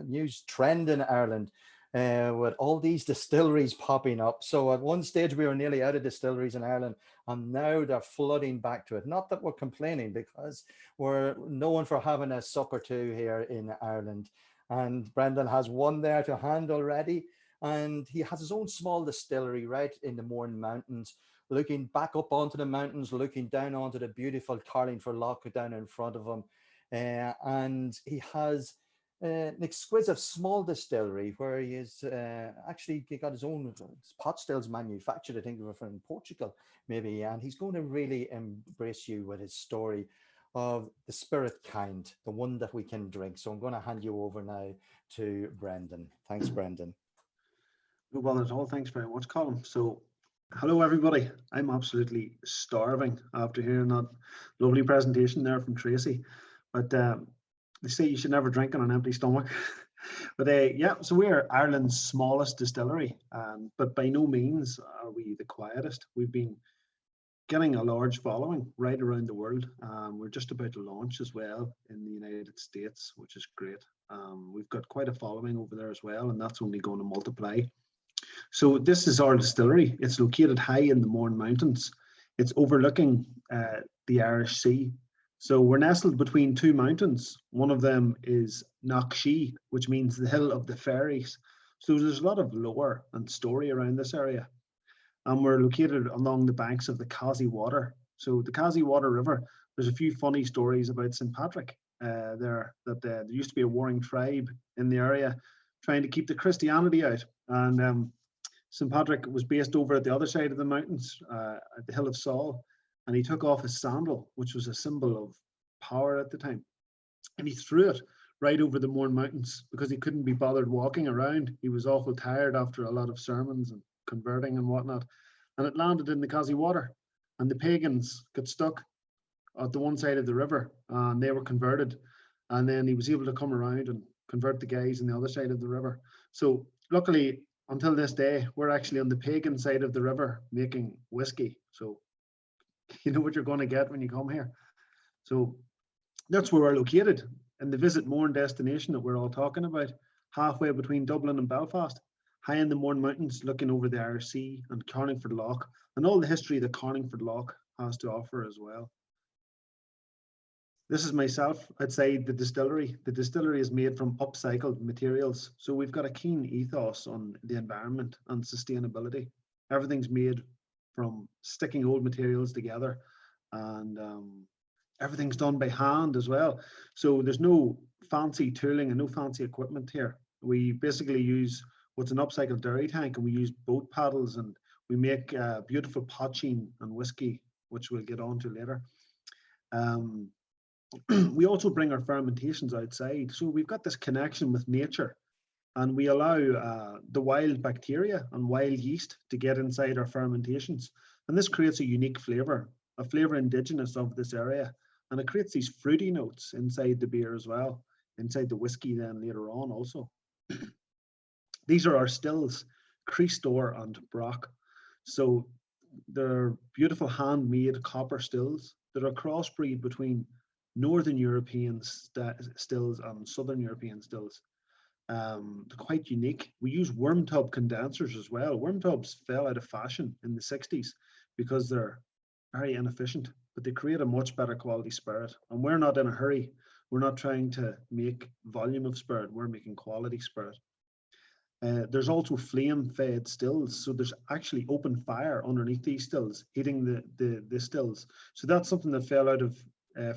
new trend in Ireland, with all these distilleries popping up. So at one stage we were nearly out of distilleries in Ireland, and now they're flooding back to it. Not that we're complaining, because we're known for having a sup or two here in Ireland. And Brendan has one there to hand already, and he has his own small distillery right in the Mourne Mountains, looking back up onto the mountains, looking down onto the beautiful Carlingford Lough down in front of him. And he has an exquisite small distillery where he is actually got his own pot stills manufactured, I think, from Portugal maybe, and he's going to really embrace you with his story of the spirit kind, the one that we can drink. So I'm going to hand you over now to Brendan. Thanks, Brendan. No bother at all. Thanks very much, Colin. So hello everybody. I'm absolutely starving after hearing that lovely presentation there from Tracy, but they say you should never drink on an empty stomach. But yeah, so we are Ireland's smallest distillery, but by no means are we the quietest. We've been getting a large following right around the world. We're just about to launch as well in the United States, which is great. We've got quite a following over there as well, and that's only going to multiply. So this is our distillery. It's located high in the Mourne Mountains. It's overlooking the Irish Sea. So we're nestled between two mountains. One of them is Knockshee, which means the hill of the fairies. So there's a lot of lore and story around this area. And we're located along the banks of the Causey Water. So the Causey Water River, there's a few funny stories about St. Patrick there used to be a warring tribe in the area trying to keep the Christianity out. And St. Patrick was based over at the other side of the mountains, at the Hill of Saul, and he took off his sandal, which was a symbol of power at the time, and he threw it right over the Mourne Mountains because he couldn't be bothered walking around. He was awful tired after a lot of sermons and converting and whatnot, and it landed in the Causey Water, and the pagans got stuck at the one side of the river, and they were converted, and then he was able to come around and convert the guys on the other side of the river. So luckily, until this day, we're actually on the pagan side of the river making whiskey. So you know what you're going to get when you come here. So that's where we're located, in the Visit Mourne destination that we're all talking about, halfway between Dublin and Belfast, high in the Mourne Mountains, looking over the Irish Sea and Carlingford Lough, and all the history that Carlingford Lough has to offer as well. This is myself. I'd say the distillery. The distillery is made from upcycled materials. So we've got a keen ethos on the environment and sustainability. Everything's made from sticking old materials together, and everything's done by hand as well. So there's no fancy tooling and no fancy equipment here. We basically use what's an upcycled dairy tank, and we use boat paddles, and we make beautiful poaching and whiskey, which we'll get on to later. We also bring our fermentations outside. So we've got this connection with nature, and we allow the wild bacteria and wild yeast to get inside our fermentations. And this creates a unique flavor, a flavor indigenous of this area. And it creates these fruity notes inside the beer as well, inside the whiskey then later on also. These are our stills, Christor and Brack. So they're beautiful handmade copper stills that are crossbreed between Northern European stills and Southern European stills. They're quite unique. We use worm tub condensers as well. Worm tubs fell out of fashion in the 60s because they're very inefficient, but they create a much better quality spirit. And we're not in a hurry. We're not trying to make volume of spirit. We're making quality spirit. There's also flame fed stills. So there's actually open fire underneath these stills, heating the stills. So that's something that fell out of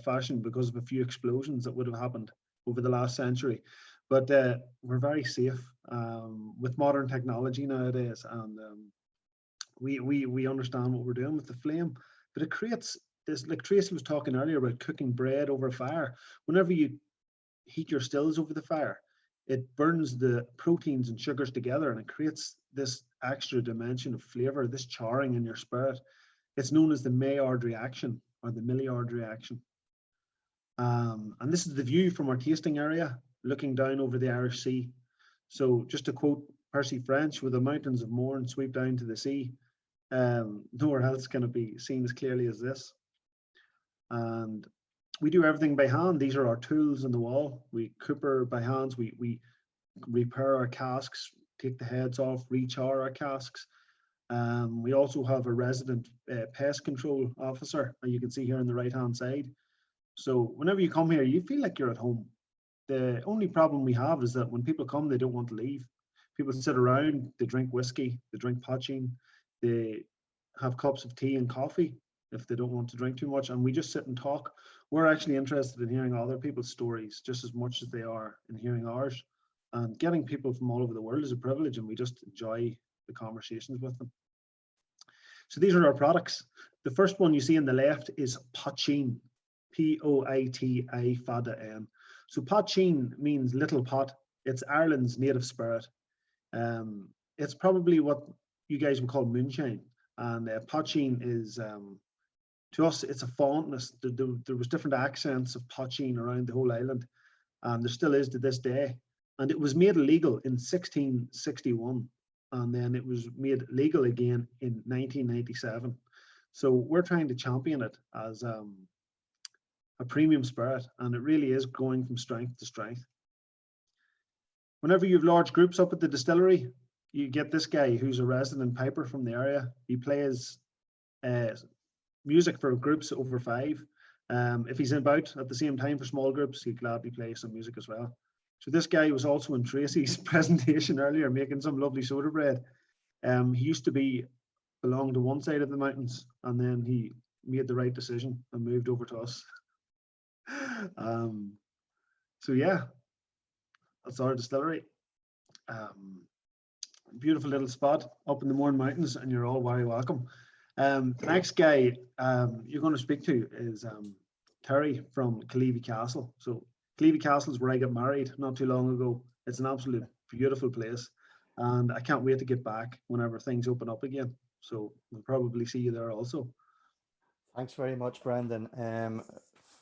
fashion because of a few explosions that would have happened over the last century. But we're very safe with modern technology nowadays, and we understand what we're doing with the flame. But it creates this, like Tracy was talking earlier about cooking bread over fire. Whenever you heat your stills over the fire, it burns the proteins and sugars together, and it creates this extra dimension of flavor, this charring in your spirit. It's known as the Maillard reaction or the Maillard reaction. And this is the view from our tasting area, looking down over the Irish Sea. So just to quote Percy French, "With the mountains of Mourne sweep down to the sea," nowhere else can it be seen as clearly as this. And we do everything by hand. These are our tools in the wall. We cooper by hands. We repair our casks, take the heads off, rechar our casks. We also have a resident pest control officer, and you can see here on the right hand side. So whenever you come here, you feel like you're at home. The only problem we have is that when people come, they don't want to leave. People sit around, they drink whiskey, they drink poaching, they have cups of tea and coffee if they don't want to drink too much, and we just sit and talk. We're actually interested in hearing other people's stories just as much as they are in hearing ours. And getting people from all over the world is a privilege, and we just enjoy the conversations with them. So these are our products. The first one you see on the left is poaching, P-O-I-T-I fada N. So poaching means little pot. It's Ireland's native spirit. It's probably what you guys would call moonshine. And poaching is, to us, it's a fondness. There was different accents of poaching around the whole island, and there still is to this day. And it was made illegal in 1661, and then it was made legal again in 1997. So we're trying to champion it as a premium spirit, and it really is going from strength to strength. Whenever you have large groups up at the distillery, you get this guy who's a resident piper from the area. He plays music for groups over 5. If he's about at the same time for small groups, he'd gladly play some music as well. So this guy was also in Tracy's presentation earlier, making some lovely soda bread. He used to belong to one side of the mountains, and then he made the right decision and moved over to us. So yeah, that's our distillery. Beautiful little spot up in the Mourne Mountains, and you're all very welcome. The next guy you're going to speak to is Terry from Killeavy Castle. So Killeavy Castle is where I got married not too long ago. It's an absolute beautiful place, and I can't wait to get back whenever things open up again. So we'll probably see you there also. Thanks very much, Brendan.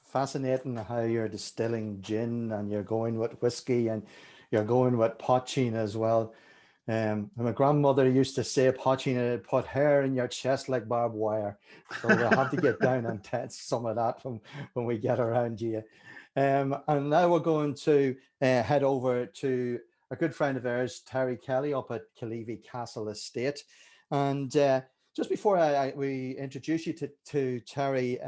Fascinating how you're distilling gin, and you're going with whiskey, and you're going with poaching as well. My grandmother used to say poaching, and it put hair in your chest like barbed wire. So we'll have to get down and test some of that when we get around you. And now we're going to head over to a good friend of ours, Terry Kelly, up at Killeavy Castle Estate. And just before we introduce you to Terry,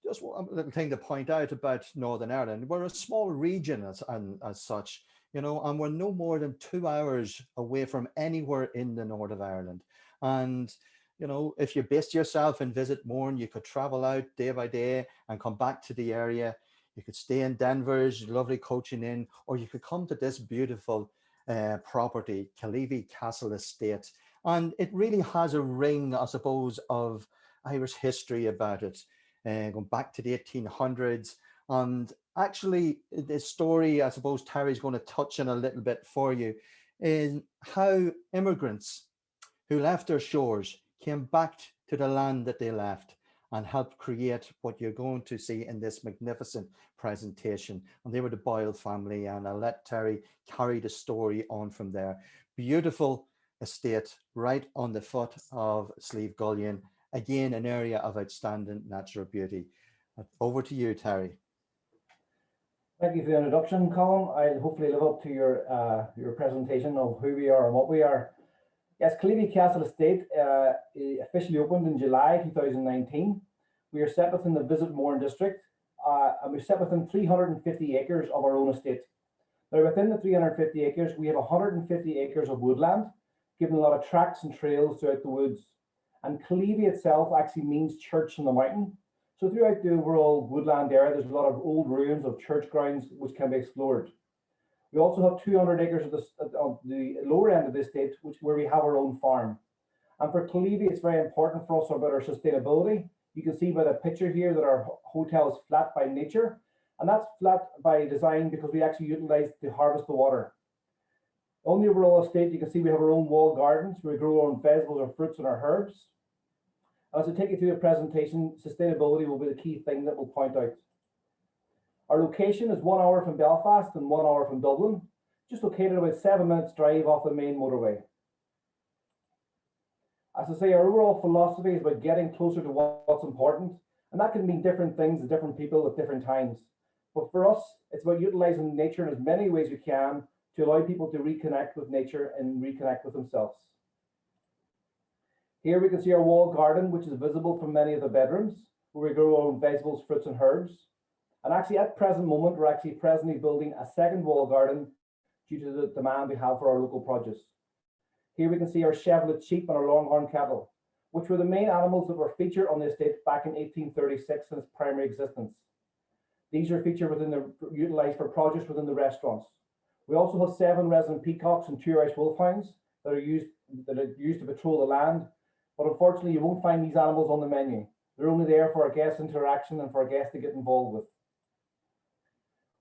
just one little thing to point out about Northern Ireland. We're a small region as such, you know, and we're no more than 2 hours away from anywhere in the north of Ireland. And, you know, if you based yourself and visit Mourne, you could travel out day by day and come back to the area. You could stay in Denver's lovely coaching inn, or you could come to this beautiful property, Killeavy Castle Estate. And it really has a ring, I suppose, of Irish history about it, going back to the 1800s. And actually, the story, I suppose, Terry's going to touch on a little bit for you, is how immigrants who left their shores came back to the land that they left and helped create what you're going to see in this magnificent presentation. And they were the Boyle family, and I'll let Terry carry the story on from there. Beautiful estate right on the foot of Slieve Gullion, again an area of outstanding natural beauty. Over to you, Terry. Thank you for the introduction, Colin. I'll hopefully live up to your presentation of who we are and what we are. Yes, Killeavy Castle Estate officially opened in July 2019. We are set within the Visit Mourne district, and we're set within 350 acres of our own estate. Now, within the 350 acres, we have 150 acres of woodland, giving a lot of tracks and trails throughout the woods. And Killeavy itself actually means church on the mountain. So throughout the overall woodland area, there's a lot of old ruins of church grounds which can be explored. We also have 200 acres of the lower end of the estate, where we have our own farm. And for Killeavy, it's very important for us about our sustainability. You can see by the picture here that our hotel is flat by nature, and that's flat by design because we actually utilize to harvest the water. On the overall estate, you can see we have our own wall gardens where we grow our own vegetables, our fruits, and our herbs. As I take you through the presentation, sustainability will be the key thing that we'll point out. Our location is 1 hour from Belfast and 1 hour from Dublin, just located about 7 minutes drive off the main motorway. As I say, our overall philosophy is about getting closer to what's important, and that can mean different things to different people at different times. But for us, it's about utilizing nature in as many ways we can to allow people to reconnect with nature and reconnect with themselves. Here we can see our wall garden, which is visible from many of the bedrooms, where we grow our own vegetables, fruits, and herbs. And actually, at present moment, we're actually presently building a second wall garden due to the demand we have for our local produce. Here we can see our chevalet sheep and our longhorn cattle, which were the main animals that were featured on the estate back in 1836 in its primary existence. These are featured utilized for produce within the restaurants. We also have 7 resident peacocks and 2 Irish wolfhounds that are used to patrol the land. But unfortunately, you won't find these animals on the menu. They're only there for our guest interaction and for our guests to get involved with.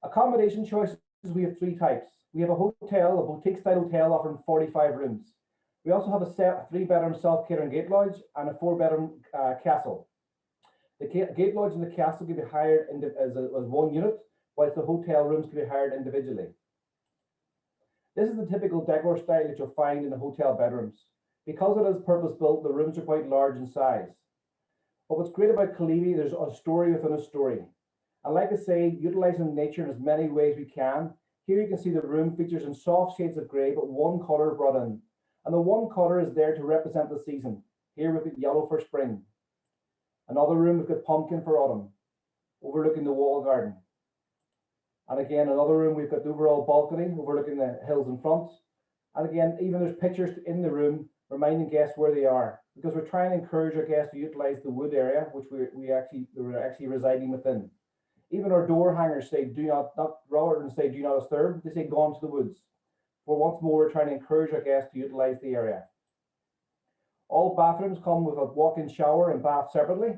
Accommodation choices, we have 3 types. We have a hotel, a boutique-style hotel offering 45 rooms. We also have a 3-bedroom self-catering gate lodge and a 4-bedroom castle. The gate lodge and the castle can be hired as one unit, whilst the hotel rooms can be hired individually. This is the typical decor style that you'll find in the hotel bedrooms. Because it is purpose-built, the rooms are quite large in size. But what's great about Killeavy, there's a story within a story. And like I say, utilizing nature in as many ways we can. Here you can see the room features in soft shades of grey, but one colour brought in. And the one colour is there to represent the season. Here we've got yellow for spring. Another room, we've got pumpkin for autumn, overlooking the wall garden. And again, another room, we've got the overall balcony, overlooking the hills in front. And again, even there's pictures in the room reminding guests where they are, because we're trying to encourage our guests to utilise the wood area, which we're actually residing within. Even our door hangers say, rather than say do not disturb, they say gone to the woods. For once more, we're trying to encourage our guests to utilise the area. All bathrooms come with a walk-in shower and bath separately.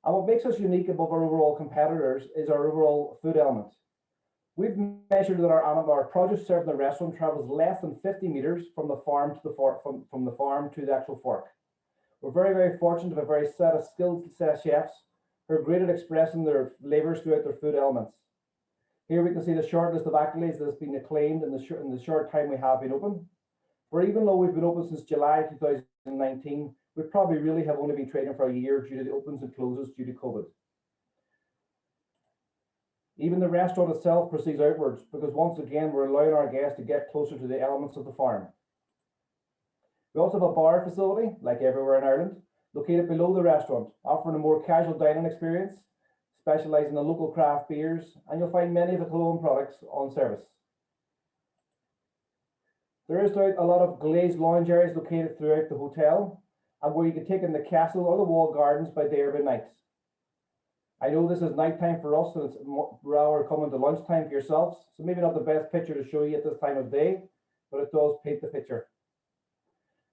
And what makes us unique above our overall competitors is our overall food element. We've measured that our produce served in the restaurant travels less than 50 meters from the farm to the actual fork. We're very, very fortunate to have a very skilled set of chefs who are great at expressing their flavors throughout their food elements. Here we can see the short list of accolades that has been acclaimed in the short time we have been open. For even though we've been open since July 2019, we probably really have only been trading for a year due to the opens and closes due to COVID. Even the restaurant itself proceeds outwards because once again, we're allowing our guests to get closer to the elements of the farm. We also have a bar facility, like everywhere in Ireland, located below the restaurant, offering a more casual dining experience, specialising in local craft beers, and you'll find many of the Cologne products on service. There is a lot of glazed lounge areas located throughout the hotel, and where you can take in the castle or the wall gardens by day or by night. I know this is nighttime for us, and it's rather coming to lunchtime for yourselves, so maybe not the best picture to show you at this time of day, but it does paint the picture.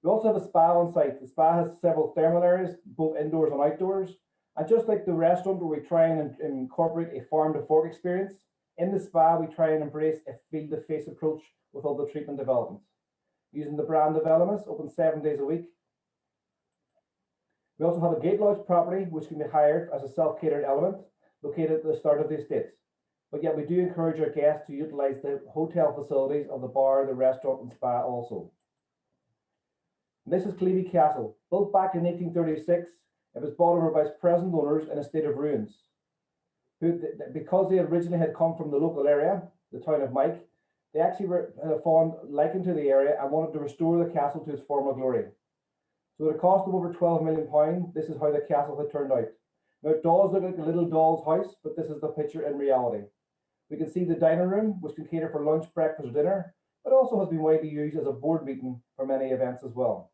We also have a spa on site. The spa has several thermal areas, both indoors and outdoors. And just like the restaurant where we try and incorporate a farm to fork experience, in the spa we try and embrace a field to face approach with all the treatment developments. Using the brand of Elements, open 7 days a week. We also have a gate lodge property which can be hired as a self-catered element located at the start of the estate. But yet we do encourage our guests to utilise the hotel facilities of the bar, the restaurant and spa also. This is Killeavy Castle. Built back in 1836, it was bought over by its present owners in a state of ruins. Because they originally had come from the local area, the town of Mike, they actually had a fond liking to the area and wanted to restore the castle to its former glory. So at a cost of over £12 million, this is how the castle had turned out. Now it does look like a little doll's house, but this is the picture in reality. We can see the dining room, which can cater for lunch, breakfast, or dinner, but also has been widely used as a board meeting for many events as well.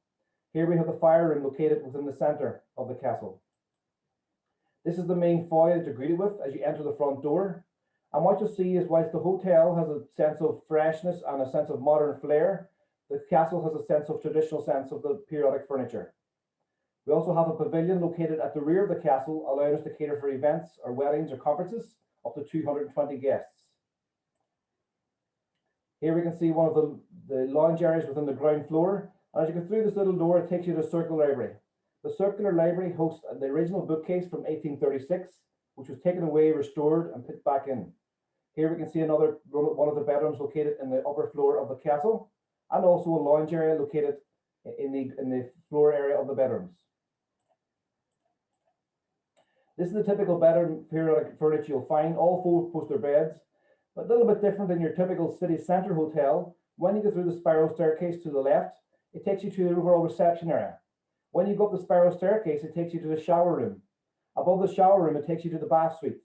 Here we have the fire room located within the centre of the castle. This is the main foyer that you're greeted with as you enter the front door. And what you'll see is whilst the hotel has a sense of freshness and a sense of modern flair, the castle has a sense of traditional sense of the periodic furniture. We also have a pavilion located at the rear of the castle, allowing us to cater for events or weddings or conferences up to 220 guests. Here we can see one of the lounge areas within the ground floor. And as you go through this little door, it takes you to the Circular Library. The Circular Library hosts the original bookcase from 1836, which was taken away, restored, and put back in. Here we can see another one of the bedrooms located in the upper floor of the castle, and also a lounge area located in the floor area of the bedrooms. This is the typical bedroom periodic furniture you'll find, all 4-poster beds, but a little bit different than your typical city centre hotel. When you go through the spiral staircase to the left, it takes you to the overall reception area. When you go up the spiral staircase, it takes you to the shower room. Above the shower room, it takes you to the bath suite.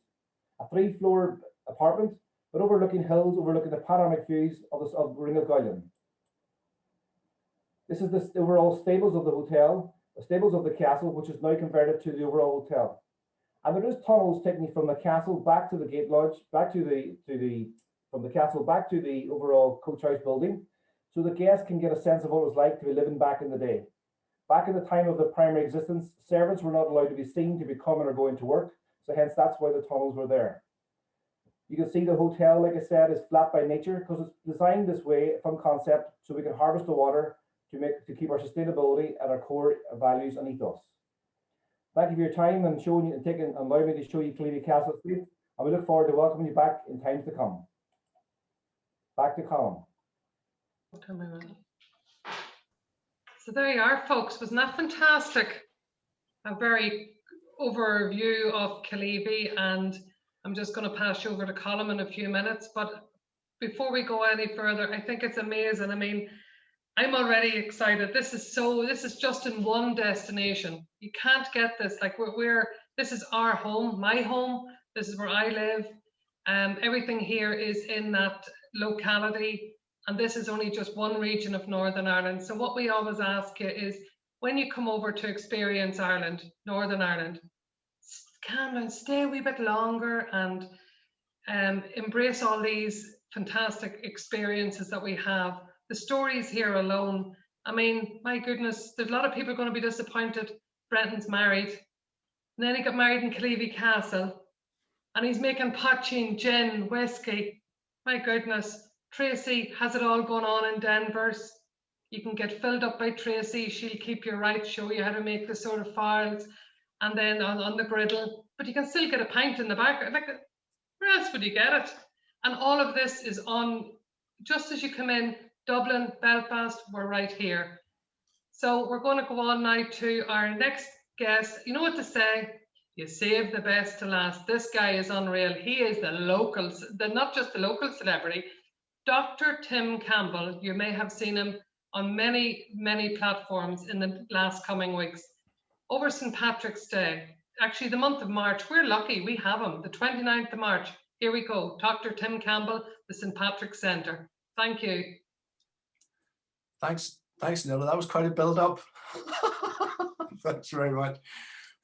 A 3-floor apartment, but overlooking hills, overlooking the panoramic views of Ring of Gowland. This is the overall stables of the hotel, the stables of the castle, which is now converted to the overall hotel. And there is tunnels taking you from the castle back to the gate lodge, from the castle back to the overall coach house building, so the guests can get a sense of what it was like to be living back in the day. Back in the time of the primary existence, servants were not allowed to be seen to be coming or going to work, so hence that's why the tunnels were there. You can see the hotel, like I said, is flat by nature because it's designed this way from concept so we can harvest the water to keep our sustainability at our core values and ethos. Thank you for your time and allowing me to show you Killeavy Castle Estate, and we look forward to welcoming you back in times to come. Back to Colin. So there you are, folks. Wasn't that fantastic? A very overview of Killeavy, and I'm just going to pass you over to Colin in a few minutes. But before we go any further, I think it's amazing. I mean, I'm already excited. This is just in one destination. You can't get this. Like this is our home, my home. This is where I live. Everything here is in that locality. And this is only just one region of Northern Ireland. So what we always ask you is, when you come over to experience Ireland, Northern Ireland, calm down, stay a wee bit longer and embrace all these fantastic experiences that we have. The stories here alone, I mean, my goodness, there's a lot of people going to be disappointed. Brenton's married, and then he got married in Killeavy Castle, and he's making poaching, gin, whiskey. My goodness. Tracy has it all going on in Denver's. You can get filled up by Tracy. She'll keep you right, show you how to make the sort of files, and then on the griddle. But you can still get a pint in the back. Like, where else would you get it? And all of this is on, just as you come in, Dublin, Belfast, we're right here. So we're going to go on now to our next guest. You know what to say? You save the best to last. This guy is unreal. He is the local, not just the local celebrity, Dr. Tim Campbell. You may have seen him on many, many platforms in the last coming weeks. Over St. Patrick's Day, actually the month of March, we're lucky, we have him, the 29th of March. Here we go, Dr. Tim Campbell, the St. Patrick's Centre. Thank you. Thanks, Nilla. That was quite a build-up. Thanks very much.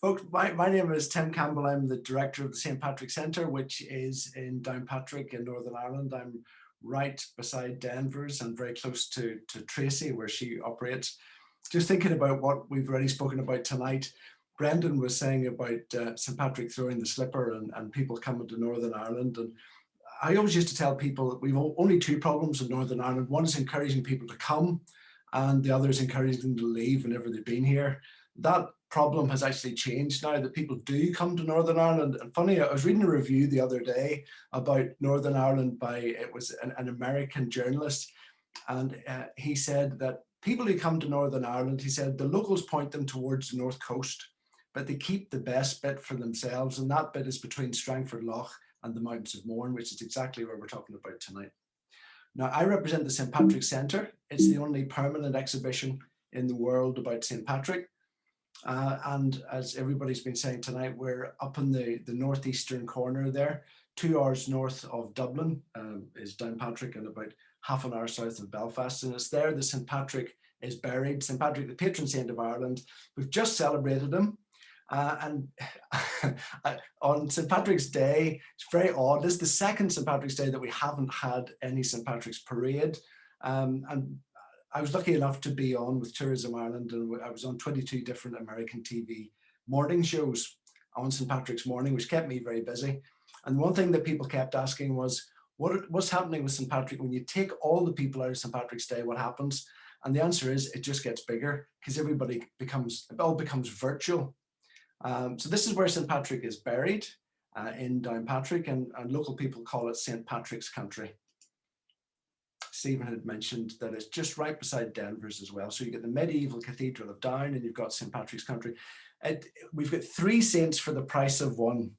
Folks, my name is Tim Campbell. I'm the director of the St. Patrick Centre, which is in Downpatrick in Northern Ireland. I'm right beside Denver's and very close to Tracy, where she operates. Just thinking about what we've already spoken about tonight, Brendan was saying about St. Patrick throwing the slipper and people coming to Northern Ireland. And I always used to tell people that we've only two problems in Northern Ireland. One is encouraging people to come, and the other is encouraging them to leave whenever they've been here. That problem has actually changed now that people do come to Northern Ireland. And funny, I was reading a review the other day about Northern Ireland by, it was an American journalist, and he said that people who come to Northern Ireland, he said, the locals point them towards the north coast, but they keep the best bit for themselves, and that bit is between Strangford Lough and the mountains of Mourne, which is exactly where we're talking about tonight. Now, I represent the St. Patrick Centre. It's the only permanent exhibition in the world about St. Patrick. And as everybody's been saying tonight, we're up in the northeastern corner there, 2 hours north of Dublin is Downpatrick, and about half an hour south of Belfast. And it's there that St. Patrick is buried. St. Patrick, the patron saint of Ireland. We've just celebrated him. And on St. Patrick's Day, it's very odd. This is the second St. Patrick's Day that we haven't had any St. Patrick's parade. And I was lucky enough to be on with Tourism Ireland, and I was on 22 different American TV morning shows on St. Patrick's morning, which kept me very busy. And one thing that people kept asking was, what's happening with St. Patrick? When you take all the people out of St. Patrick's Day, what happens? And the answer is, it just gets bigger because it all becomes virtual. So this is where St. Patrick is buried in Downpatrick, and local people call it St. Patrick's Country. Stephen had mentioned that it's just right beside Denver's as well. So you get the medieval Cathedral of Down, and you've got St. Patrick's Country. We've got 3 saints for the price of 1.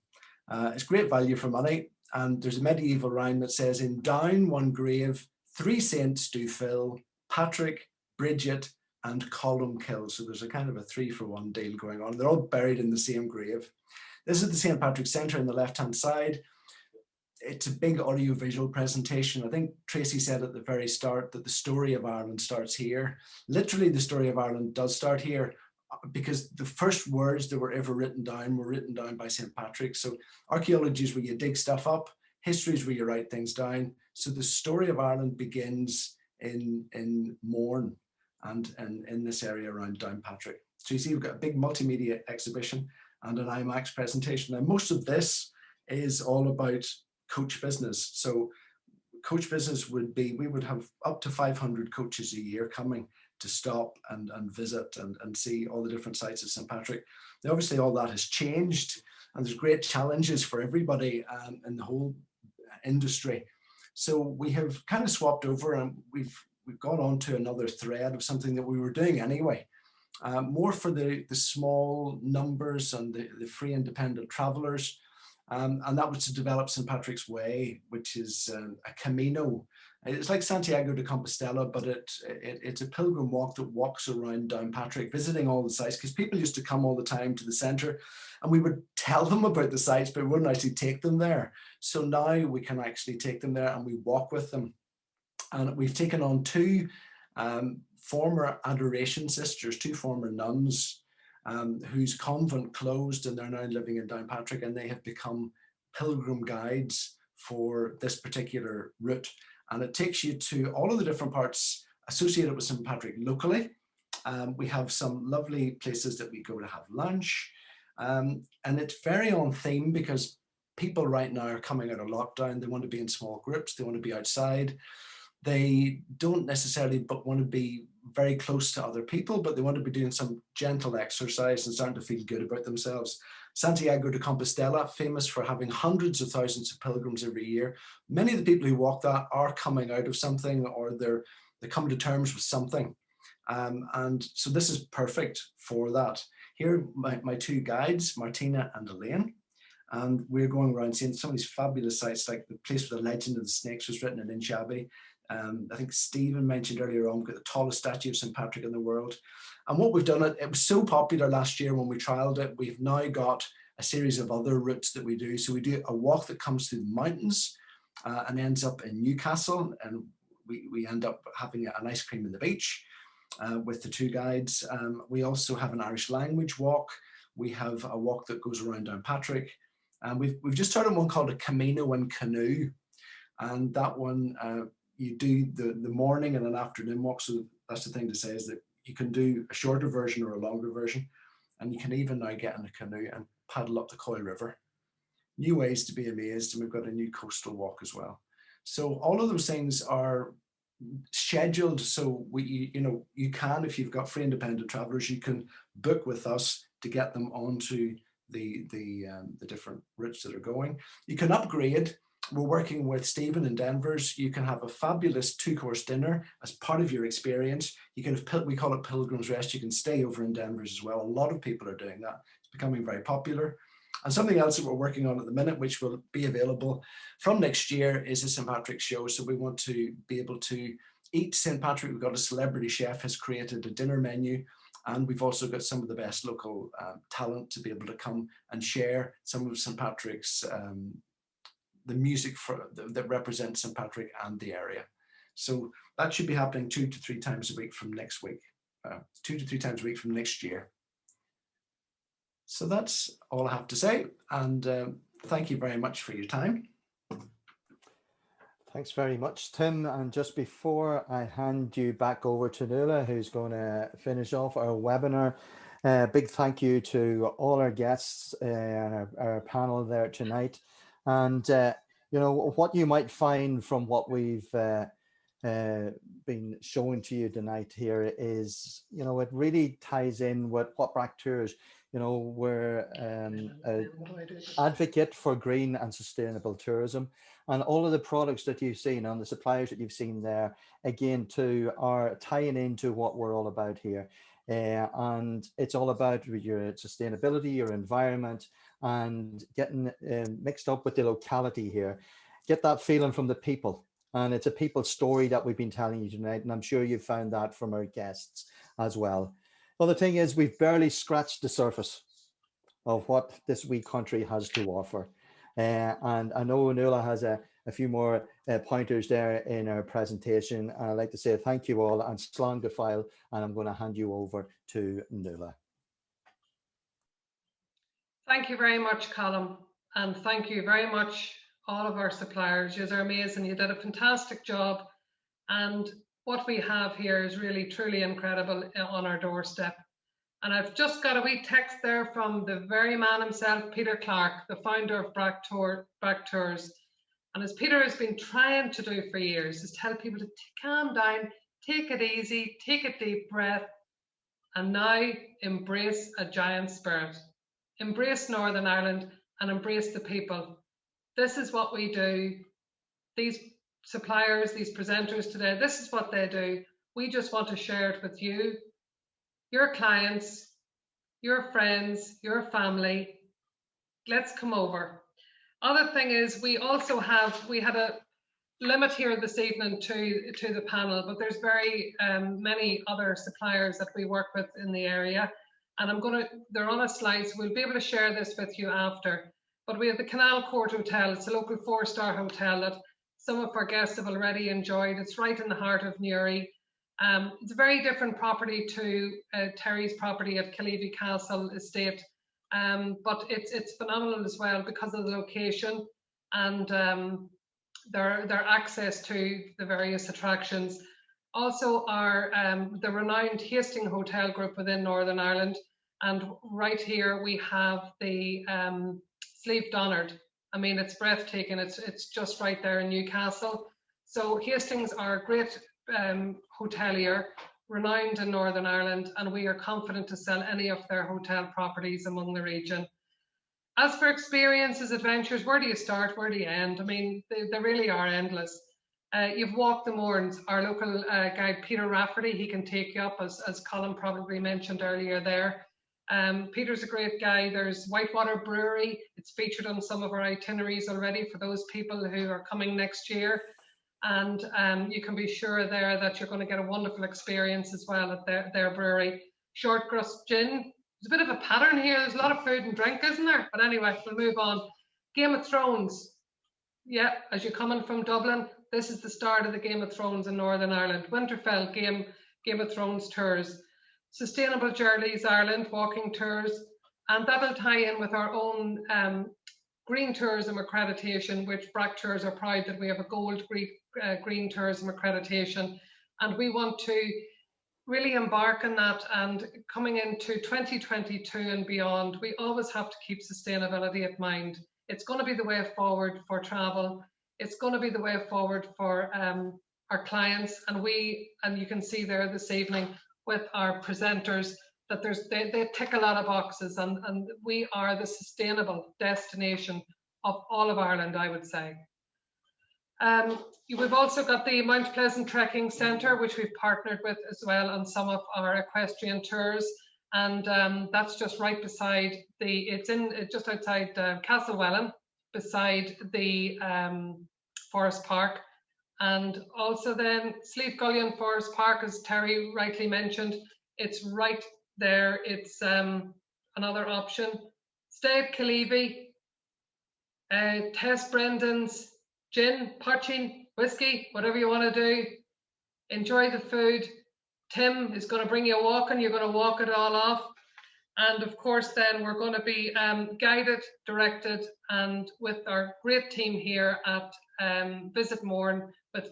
It's great value for money. And there's a medieval rhyme that says, in Down one grave, 3 saints do fill, Patrick, Bridget, and Columkill. So there's a kind of a 3-for-1 deal going on. They're all buried in the same grave. This is the St. Patrick Centre on the left-hand side. It's a big audiovisual presentation. I think Tracy said at the very start that the story of Ireland starts here. Literally, the story of Ireland does start here, because the first words that were ever written down by St. Patrick. So archaeology is where you dig stuff up. History is where you write things down. So the story of Ireland begins in Mourne and in this area around Downpatrick. So you see, we've got a big multimedia exhibition and an IMAX presentation. Now, most of this is all about coach business. So coach business would be, we would have up to 500 coaches a year coming to stop and visit and see all the different sites of St. Patrick. Now, obviously all that has changed, and there's great challenges for everybody in the whole industry. So we have kind of swapped over, and we've gone on to another thread of something that we were doing anyway, more for the small numbers and the free independent travelers. And that was to develop St. Patrick's Way, which is a Camino. It's like Santiago de Compostela, but it's a pilgrim walk that walks around Downpatrick, visiting all the sites, because people used to come all the time to the centre, and we would tell them about the sites, but we wouldn't actually take them there. So now we can actually take them there, and we walk with them. And we've taken on 2 former adoration sisters, 2 former nuns, whose convent closed, and they're now living in Downpatrick, and they have become pilgrim guides for this particular route. And it takes you to all of the different parts associated with St. Patrick locally. We have some lovely places that we go to have lunch. And it's very on theme, because people right now are coming out of lockdown. They want to be in small groups. They want to be outside. They don't necessarily but want to be very close to other people, but they want to be doing some gentle exercise and starting to feel good about themselves. Santiago de Compostela, famous for having hundreds of thousands of pilgrims every year. Many of the people who walk that are coming out of something, or they come to terms with something. And so this is perfect for that. Here are my 2 guides, Martina and Elaine. And we're going around seeing some of these fabulous sites, like the place where the legend of the snakes was written in Inchabi. I think Stephen mentioned earlier on, we've got the tallest statue of St. Patrick in the world. And what we've done, it was so popular last year when we trialed it, we've now got a series of other routes that we do. So we do a walk that comes through the mountains and ends up in Newcastle, and we end up having an ice cream in the beach with the 2 guides. We also have an Irish language walk, We have a walk that goes around Downpatrick. And we've just started one called a Camino and Canoe. And that one, you do the morning and an afternoon walk. So that's the thing to say, is that you can do a shorter version or a longer version. And you can even now get in a canoe and paddle up the Coy River. New ways to be amazed. And we've got a new coastal walk as well. So all of those things are scheduled. So you can, if you've got free independent travelers, you can book with us to get them onto the different routes that are going. You can upgrade. We're working with Stephen in Denver's. You can have a fabulous 2-course dinner as part of your experience. You can have, we call it Pilgrim's Rest. You can stay over in Denver's as well. A lot of people are doing that. It's becoming very popular. And something else that we're working on at the minute, which will be available from next year, is a St. Patrick's show. So we want to be able to eat St. Patrick. We've got a celebrity chef has created a dinner menu. And we've also got some of the best local talent to be able to come and share some of St. Patrick's, the music that represents St. Patrick and the area. So that should be happening 2 to 3 times a week from next week, 2 to 3 times a week from next year. So that's all I have to say. And thank you very much for your time. Thanks very much, Tim. And just before I hand you back over to Nuala, who's going to finish off our webinar, big thank you to all our guests and our panel there tonight. And, you know, what you might find from what we've been showing to you tonight here is, you know, it really ties in with what Brack Tours, you know, we're an advocate for green and sustainable tourism. And all of the products that you've seen and the suppliers that you've seen there, again, too, are tying into what we're all about here. And it's all about your sustainability, your environment, and getting mixed up with the locality here. Get that feeling from the people. And it's a people story that we've been telling you tonight. And I'm sure you've found that from our guests as well. Well, the thing is, we've barely scratched the surface of what this wee country has to offer. And I know Nuala has a few more pointers there in our presentation. I'd like to say thank you all and slán go file, and I'm going to hand you over to Nuala. Thank you very much, Colm, and thank you very much all of our suppliers. You're amazing. You did a fantastic job, and what we have here is really truly incredible on our doorstep. And I've just got a wee text there from the very man himself, Peter Clark, the founder of Brack Tours. And as Peter has been trying to do for years, is tell people to calm down, take it easy, take a deep breath, and now embrace a giant spirit. Embrace Northern Ireland and embrace the people. This is what we do. These suppliers, these presenters today, this is what they do. We just want to share it with you, your clients, your friends, your family. Let's come over. Other thing is, we had a limit here this evening to the panel, but there's very many other suppliers that we work with in the area. And they're on a slide, so we'll be able to share this with you after. But we have the Canal Court Hotel. It's a local 4-star hotel that some of our guests have already enjoyed. It's right in the heart of Newry. It's a very different property to Terry's property at Killeavy Castle Estate, but it's phenomenal as well because of the location and their access to the various attractions. Also, the renowned Hastings Hotel Group within Northern Ireland, and right here we have the Sleeve Donard. I mean, it's breathtaking. It's just right there in Newcastle. So Hastings are a great hotelier, renowned in Northern Ireland, and we are confident to sell any of their hotel properties among the region. As for experiences, adventures, where do you start, where do you end? I mean, they really are endless. You've walked the Mournes. Our local guide, Peter Rafferty, he can take you up, as Colm probably mentioned earlier there. Peter's a great guy. There's Whitewater Brewery. It's featured on some of our itineraries already for those people who are coming next year. And you can be sure there that you're going to get a wonderful experience as well at their brewery. Short Crust Gin. There's a bit of a pattern here. There's a lot of food and drink, isn't there? But anyway, we'll move on. Game of Thrones. Yeah, as you're coming from Dublin, this is the start of the Game of Thrones in Northern Ireland. Winterfell Game of Thrones tours. Sustainable Journeys Ireland walking tours. And that'll tie in with our own green tourism accreditation, which Brack Tours are proud that we have a gold green tourism accreditation. And we want to really embark on that, and coming into 2022 and beyond, we always have to keep sustainability in mind. It's going to be the way forward for travel. It's going to be the way forward for our clients, and you can see there this evening with our presenters that they tick a lot of boxes, and we are the sustainable destination of all of Ireland, I would say. We've also got the Mount Pleasant Trekking Centre, which we've partnered with as well on some of our equestrian tours, and that's just right beside it's just outside Castlewellan, beside the Forest Park. And also then Sleeve Gullion Forest Park, as Terry rightly mentioned, it's right there. It's another option. Stay at Killeavy, Tess Brendan's gin, poaching, whiskey, whatever you want to do. Enjoy the food. Tim is going to bring you a walk, and you're going to walk it all off. And of course, then we're going to be guided, directed, and with our great team here at Visit Mourne with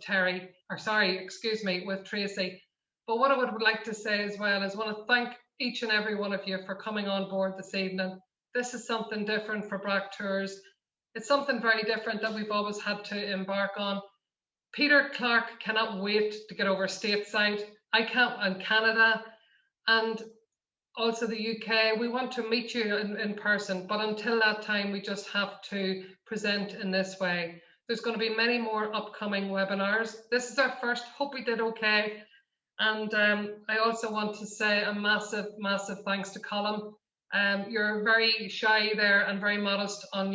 with Tracy. But what I would like to say as well is I want to thank each and every one of you for coming on board this evening. This is something different for Brack Tours. It's something very different that we've always had to embark on. Peter Clark cannot wait to get over stateside. I can't, and Canada, and also the UK. We want to meet you in person, but until that time, we just have to present in this way. There's going to be many more upcoming webinars. This is our first. Hope we did okay. And I also want to say a massive, massive thanks to Colm. You're very shy there and very modest on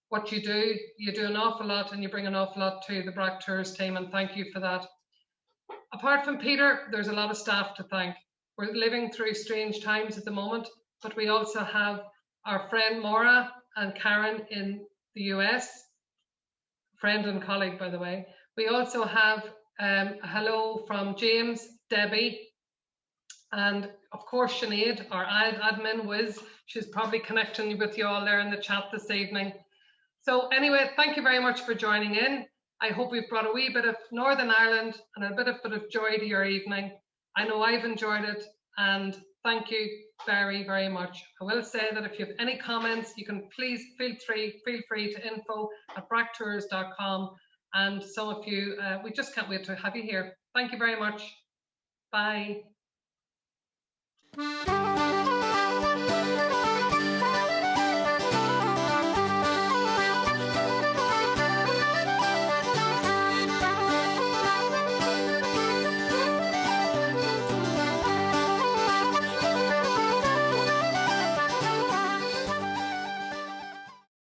what you do. You do an awful lot, and you bring an awful lot to the Brack Tours team, and thank you for that. Apart from Peter, there's a lot of staff to thank. We're living through strange times at the moment, but we also have our friend Maura and Karen in the US, friend and colleague, by the way. We also have a hello from James, Debbie, and of course Sinead, our admin whiz. She's probably connecting with you all there in the chat this evening. So anyway, thank you very much for joining in. I hope we've brought a wee bit of Northern Ireland and a bit of joy to your evening. I know I've enjoyed it, and thank you very, very much. I will say that if you have any comments, you can please feel free to info@bracktours.com. And some of you, we just can't wait to have you here. Thank you very much. Bye.